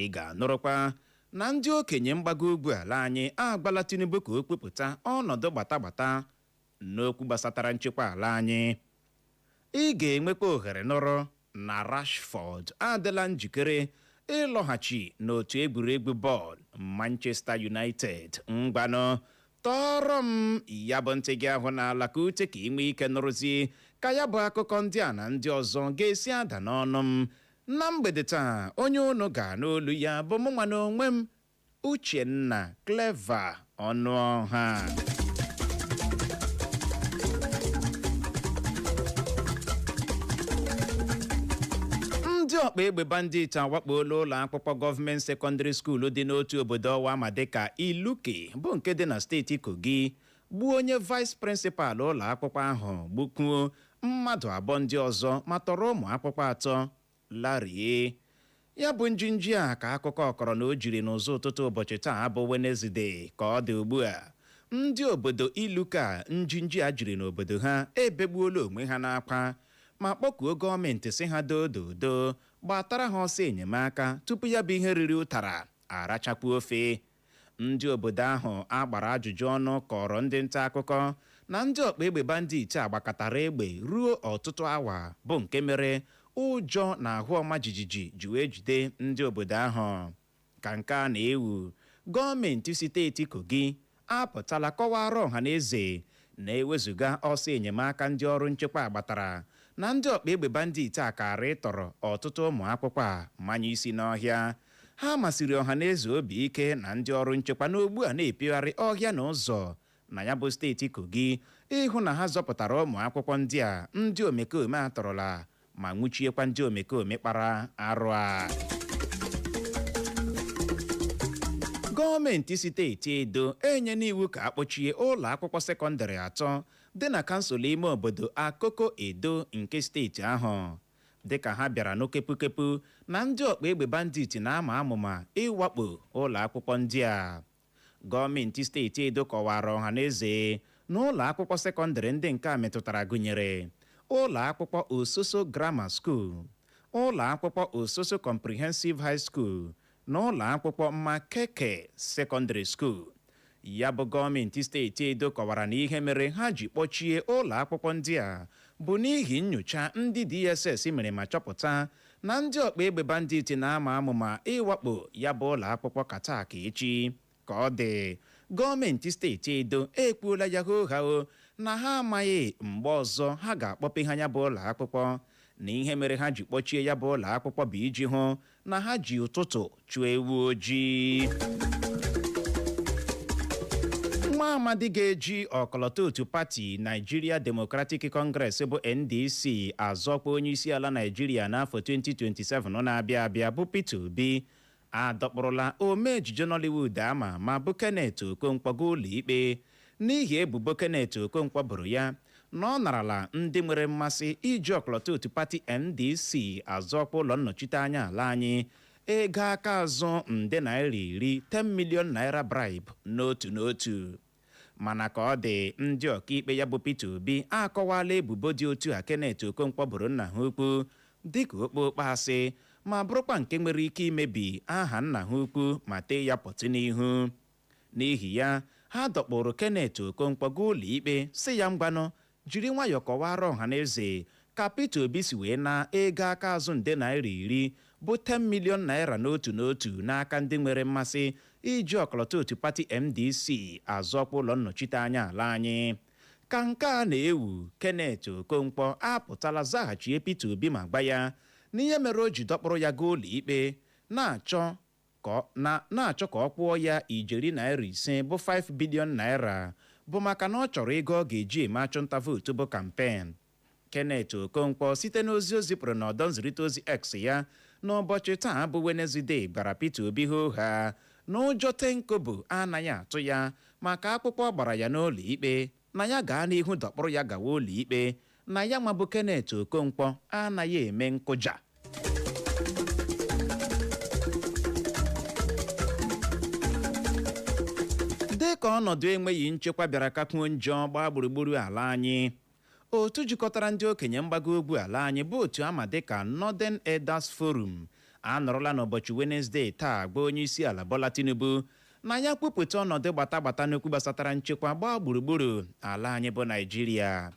S5: ị ga-anụrụkwa na ndị okenye mgbago ugwu ala anyị agbala Tinubu ka o kpepụta ọnọdụ gbatagbata n'okwu gbasatara nchekwa ala anyị ị ga-enwekwa ohere nụrụ na Rashford adịla njikere ịlọghachi n'otu egwuregwu bọọlụ Manchester United mgbanụ tọrọ m ya bụ ntị gị ahụ n'ala ka ute ka ị nwee ike nụrụzie ka ya bụ akụkọ ndị a na ndị ọzọ ga-esi ada n'ọnụ m na mgbede taa onye unu ga-anụ ya bụ mụnwa na onwe m Uchenna Clever Ọnụọha ndị ọkpa egbe bandit awakpola ụlọ akwụkwọ gọọmenti sekọndịrị skuulu dị n'otu obodo ọwa ma dịka Iluke bụ nke dị na steeti Kogi gbuo onye vice prịnsịpal ụlọ akwụkwọ ahụ gbukwuo mmadụ 2 ndị ọzọ ma tọrọ ụmụ akwụkwọ 3 larie ya bụ njinji a ka akụkọ ọkọrọ na o jiri n'ụzọ ụtụtụ ụbọchị taa bụ Wenezdee ka ọ dị ugbu a ndị obodo Iluke a njinji a jiri n'obodo ha ebegbuola onwe ha n'akwa ma kpọkuo gọọmenti si ha dododo gbatara ha ọsọ enyemaka tupu ya bụ ihe riri ụtara arachapụ ofe ndị obodo ahụ agbara ajụjụ ọnụ kọrọ ndị nta akụkọ na ndị ọkpa egbe bandit agbakọtara egbe ruo ọtụtụ awa bụ nke mere ụjọ na ahụ ọma jijiji ji wee jide ndị obodo ahụ ka nke a na-ewu gọọmenti steeti Kogi apụtala kọwara ọha na eze na-ewezuga ọsọ enyemaka ndị ọrụ nchekwa agbatara na ndị ọkpa egbe bandit akara ịtọrọ ọtụtụ ụmụ akwụkwọ a manye isi n'ọhịa ha masịrị ọha na eze obi ike na ndị ọrụ nchekwa n'ogbu a na-epigharị ọhịa na ụzọ na ya bụ steeti Kogi ịhụ na ha zọpụtara ụmụ akwụkwọ ndị a ndị omekome atọrọla ma nwụchiekwa ndị omekome kpara arụ a gọọmenti steeti Edo enye n'iwu ka akpọchie ụlọ akwụkwọ sekọndịrị 3 dị na kansụl ime obodo Akoko Edo nke steeti ahụ dịka ha bịara n'okepukepu na ndị ọkpa egbe bandit na-ama amụma ịwakpo ụlọ akwụkwọ ndị a gọọmenti steeti Edo kọwara ọha na eze na ụlọ akwụkwọ sekọndịrị ndị nke a metụtara gụnyere ụlọ akwụkwọ Ososo Grammar School ụlọ akwụkwọ Ososo Comprehensive High School n'ụlọ akwụkwọ Makeke Secondary School. Ya bụ gọọmenti steeti Edo kọwara na ihe mere ha ji kpọchie ụlọ akwụkwọ ndị a bụ n'ihi nnyocha ndị DSS mere ma chọpụta na ndị ọkpa egbe banditi na-ama amụma ịwakpo ya bụ ụlọ akwụkwọ Kataka echi. Ka ọ dị, gọọmenti steeti Edo ekwuola ya hoo na ha amaghị mgbe ọzọ ha ga-akpọpe ha ya bụ ụlọ akwụkwọ, na ihe mere ha ji kpọchie ya bụ ụlọ akwụkwọ bụ iji hụ na ha ji ụtụtụ chụọ ewu ojii. Nwa amadi ga-eji ọkọlọtọ otu pati Nigeria Democratic Congress bụ NDC azọkwa onye isi ala Nigeria n'afọ 2027 na-abịa abịa bụ Peter Obi adọkpụrụla ome ejije Nollywood ama ma bụ Kenneth Okonkwo gaa ụlọ ikpe n'ihi ebubo Kenneth Okonkwo boro ya na ọ narala ndị nwere mmasị iji ọkọlọtọ otu pati NDC azọkwa ụlọ nnọchiteanya ala anyị ego aka azụ nde naira 10 million naira bribe n'otu. Mana ka ọ dị, ndị ọkaikpe ya bụ Peter Obi akọwala ebubo dị otu a Kenneth Okonkwo boro nna ha ukwu dịka okpokpo asị ma bụrụkwa nke nwere ike imebi aha nna ha ukwu ma tee ya pọtụ n'ihu. N'ihi ya, ha dọkpụrụ Kenneth Okonkwo gaa ụlọ ikpe sị ya ngwanụ jiri nwayọọ kọwara ọha na eze ka Peter Obi si wee na ego aka azụ nde naira 10 bụ 10 million naira n'otu n'aka ndị nwere mmasị iji ọkọlọtọ otu pati NDC azọkwa ụlọ nnọchiteanya ala anyị. Ka nke a na-ewu, Kenneth Okonkwo apụtala zaghachie Peter Obi ma gba ya n'ihe mere o ji dọkpụrụ ya gaa ụlọ ikpe na-achọ ka ọ kwụọ ya ijeri naira 5 bụ 5 bilion naira bụ maka na ọ chọrọ ego ọ ga-eji eme achụnta vootu bụ kampen. Kenneth Okonkwo site n'ozi o zipụrụ n'ọdọ nzirịta ozi X ya n'ụbọchị taa bụ Wednesday gbara Peter Obi ha na ụjọ tenkobo anaghị atụ ya maka akpụkpọ ọ gbara ya n'ụlọ ikpe na ya gaa n'ihu dọkpụrụ ya gawa ụlọ ikpe na ya nwabụ Kenneth Okonkwo anaghị eme nkụja. Dịka ọnọdụ enweghị nchekwa bịara kakwuo njọ gbaa gburugburu ala anyị, otu jikọtara ndị okenye mgbago ugwu ala anyị bụ otu ama dịka Northern Elders Forum anọrọla n'ụbọchị Wednesday taa gba onye isi ala Bola Tinubu na ya kwupụta ọnọdụ gbata n'okwu gbasatara nchekwa gbaa gburugburu ala anyị bụ Naịjirịa.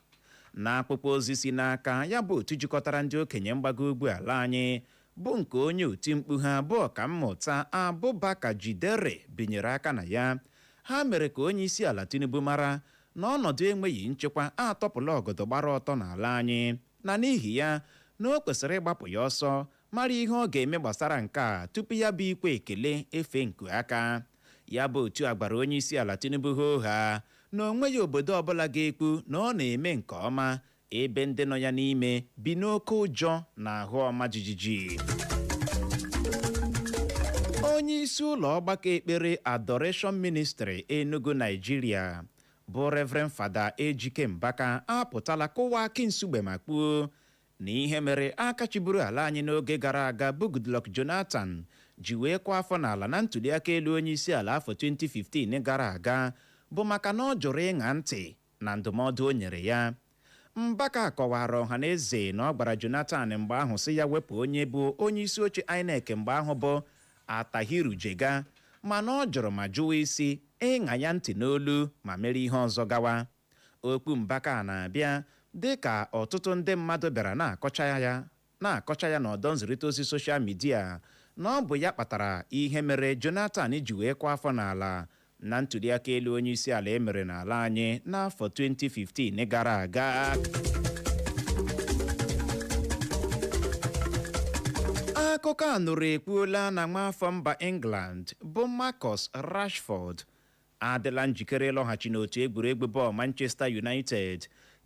S5: Na akpụkpọ ozi si n'aka ya bụ otu jikọtara ndị okenye mgbago ugwu ala anyị bụ nke onye oti mkpu ha bụ ọkammụta Abubakar Jidere binyere aka na ya, ha mere ka onye isi ala Tinubu mara na ọnọdụ enweghị nchekwa atọpụla ọgọdọ gbara ọtọ n'ala anyị, na n'ihi ya na o kwesịrị ịgbapụ ya ọsọ mara ihe ọ ga-eme gbasara nke a tupu ya bụ ikwe ekele efe nku aka. Ya bụ otu a gbara onye isi ala Tinubu ha na onweghị obodo ọbụla ga-ekwu na ọ na-eme nke ọma ebe ndị nọ ya n'ime bi n'oke ụjọ na ahụ ọma jijiji. Onye isi ụlọ ọgbakọ ekpere Adoration Ministry Enugu Nigeria bụ Reverend Fada Ejike Mbaka apụtala kụwa akị nsugbe ma kpuo na ihe mere aka chiburu ala anyị n'oge gara aga bụ Goodluck Jonathan ji wee kụọ afọ n'ala na ntụliaka elu onye isi ala afọ 2015 gara aga bụ maka na ọ jụrụ ịṅa ntị na ndụmọdụ o nyere ya. Mbaka kọwara ọha na eze na ọ gbara Jonathan mgbe ahụ sị ya wepụ onye bụ onye isi oche INEC mgbe ahụ bụ Atahiru Jega, mana ọ jụrụ ma jụwa isi ịṅa ya ntị n'olu ma mere ihe ọzọ gawa. Okwu Mbaka na-abịa dịka ọtụtụ ndị mmadụ bịara na-akọcha ya n'ọdọ nzirịta ozi soshal midia na ọ bụ ya kpatara ihe mere Jonathan ji wee kụọ afọ n'ala na ntụliaka elu onye isi ala emere n'ala anyị n'afọ 2015 gara aga. Akụkọ a nụrụ ekwuola na nwaafọ mba England bụ Marcus Rashford adịla njikere ịlọghachi n'otu egwuregwu bọọlụ Manchester United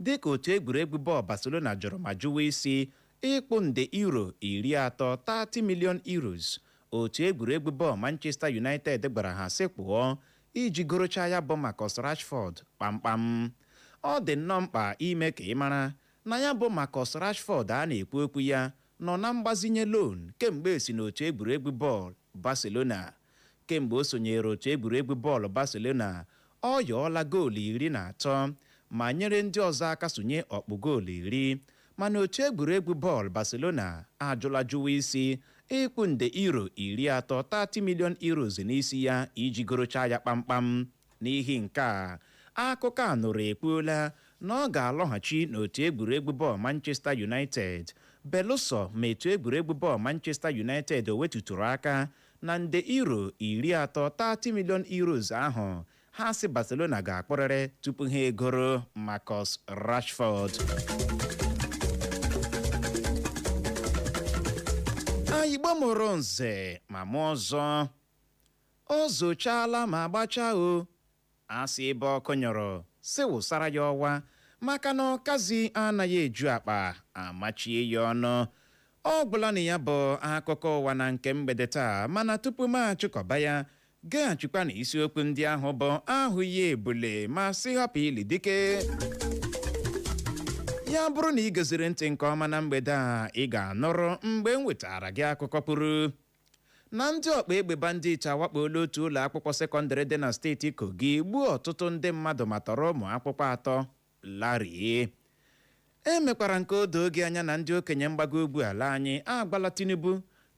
S5: dịka otu egwuregwu bọọlụ Barcelona jụrụ ma jụwa isi ịkpụ nde euro 30 million euros. Otu egwuregwu bọọlụ Manchester United gbara ha sị pụọ iji gorocha ya bụ Marcus Rashford kpamkpam. Ọ dị nnọọ mkpa ime ka ị mara na ya bụ Marcus Rashford a na-ekwu okwu ya nọ na mgbazinye loan kemgbe esi n'otu egwuregwu bọọlụ Barcelona. Kemgbe o sonyere otu egwuregwu bọọlụ Barcelona, ọ yọọla goolu 13 ma nyere ndị ọzọ aka sonye ọkpụ goolu 10 mana otu egwuregwu bọọlụ Barcelona ajụla jụwa isi ịkwụ nde euro 30 million euros n'isi ya iji gorocha ya kpamkpam. N'ihi nke a, akụkọ a nụrụ ekwuola na ọ ga-alọghachi n'otu egwuregwu bọọlụ Manchester United belụsọ ma etu egwuregwu bọọlụ Manchester United wetụtụrụ aka na nde euro 30 million euros ahụ ha si Barcelona ga-akpọrịrị tupu ha egoro Marcus Rashford. Igbo mụrụ nze ma mụ ọzọ o zochala ma gbachaa o asị ebe ọkụ nyọrọ si wụsara ya ọwa maka na ọkazi anaghị eju akpa amachie ya ọnụ. Ọ gwụla na ya bụ akụkọ ụwa na nke mgbede taa, mana tupu m achịkọba ya gaghachikwa na isiokwu ndị ahụ bụ ahụ ya ebule ma si hapụ ili dike. Ya bụrụ na ị geziri ntị nke ọma na mgbede a, ị ga-anụrụ mgbe m wetara gị akụkọ pụrụ na ndị ọkpa egbe bandit awakpola otu ụlọ akwụkwọ sekọndịrị dị na steeti Kogi gbuo ọtụtụ ndị mmadụ ma tọrọ ụmụ akwụkwọ 3 larie. Emekwara nke odo oge anya na ndị okenye mgbago ugwu ala anyị agbala Tinubu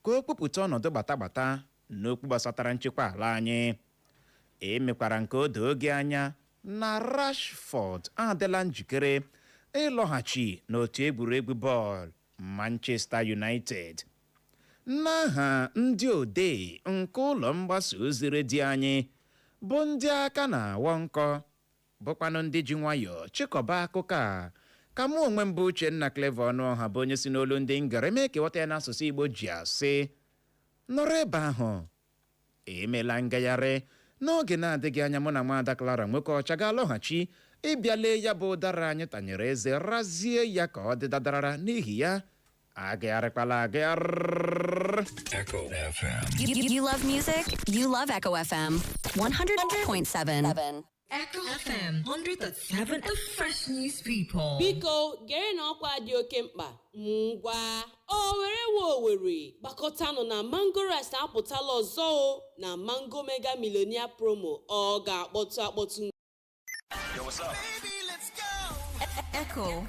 S5: ka o kpụpụta ọnọdụ gbatagbata n'okwu gbasatara nchekwa ala anyị. Emekwara nke odo oge anya na Rashford adịla njikere ịlọghachi n'otu egwuregwu bọọlụ Manchester United. N'aha ndị odee nke ụlọ mgbasa ozi redio anyị bụ ndị aka na-awọ nkọ bụkwanụ ndị ji nwayọọ chịkọba akụkọ a, ka mụ onwe m bụ Uchenna Clever Ọnụọha bụ onye si n'olu ndị ngara mee kewata ya n'asụsụ Igbo ji asị nọrọ ebe ahụ emela ngagharị. N'oge na-adịghị anya mụ na Nwaada Clara nwoke ọcha ga-alọghachi ịbịa lee ya bụ ụdara anyị tanyere eze razie ya ka ọ dị dadarara n'ihi ya agagharịkwala agagharị.
S1: Echo FM.
S9: You love music? You love Echo FM 100.7.
S3: Echo FM 100.7, the fresh news people.
S10: Biko gere na ọkwa dị oke mkpa ngwa Owerri gbakọtanụ na Mango Rice apụtala ọzọ o na Mango Mega Millionaire Promo ọ ga-akpọtụ.
S1: Yo, what's up?
S3: Echo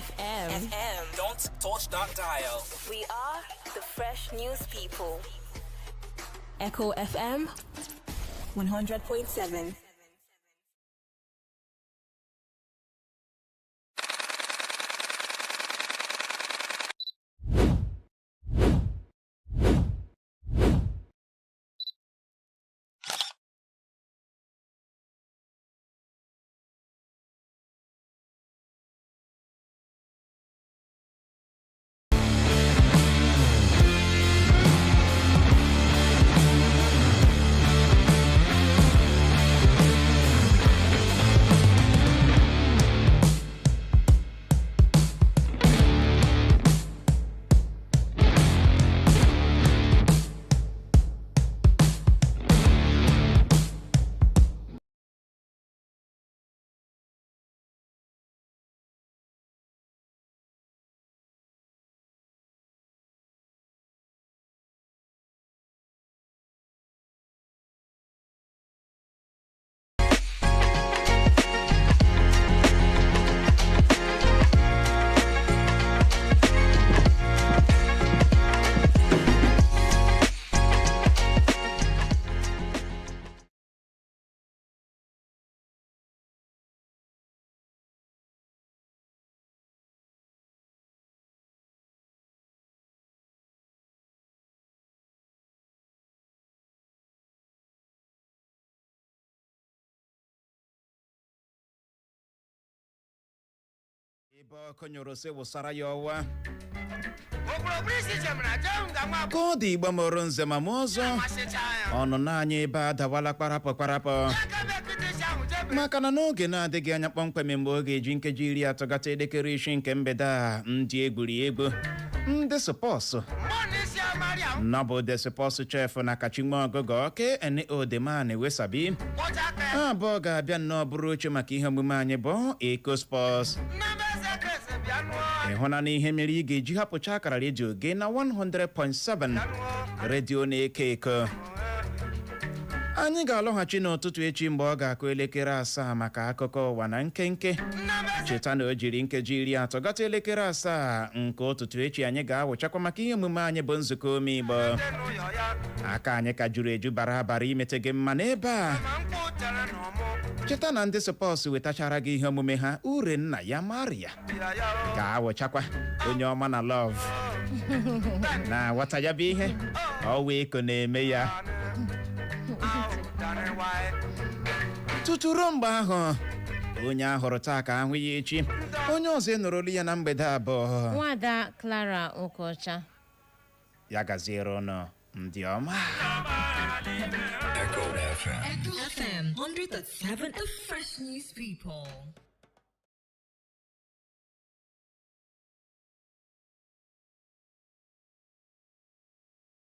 S3: FM.
S1: Don't touch that dial.
S9: We are the fresh news people.
S3: Echo FM 100.7.
S5: Ebe ọkụ nyụrụ sị wụsara ya ọwa ka ọ dị Igbo mụrụ nze ma mụ ọzọ ọnụnụ anyị ebe a dawala kparapụ maka na n'oge na-adịghị anya kpọmkwem mgbe ọ ga-eji nkeji 30 gata elekere 6 nke mgbede a ndị egwuregwu ndị sọpọsụ nọbụ de sọpọsụ chef na kachinwe ọgụgụ KNO Deman Wesabi abụọ ga-abịa nnọọ bụrụ oche maka ihe omume anyị bụ Eco Sports. ịhụna na ihe mere ị ga-eji hapụcha akara redio gị na 100.7 redio na-eke eko anyị ga-alọghachi n'ụtụtụ echi mgbe ọ ga-akụ elekere 7 maka akụkọ ụwa na nkenke. Cheta na o jiri nkeji 30 gata elekere 7 nke ụtụtụ echi anyị ga-awụchakwa maka ihe omume anyị bụ nzukọ ome Igbo. Aka anyị ka juru eju bara abara imete gị mma n'ebe a. Cheta na ndị sọpọs wetachara gị ihe omume ha ure nna ya Maria ga-awụchakwa onye ọma na love na wata ya bụ ihe ọwa eko na-eme ya. Tutu ruo mgbe ahụ onye ahụrụ taa ka ahụ ya echi, onye ọzọ nụrụ olu ya na mgbede abụọ.
S4: Nwada Clara Okocha
S5: ya gaziere ọnụ ndị ọma.
S1: Echo FM.
S3: Echo FM 100.7 The Fresh News People.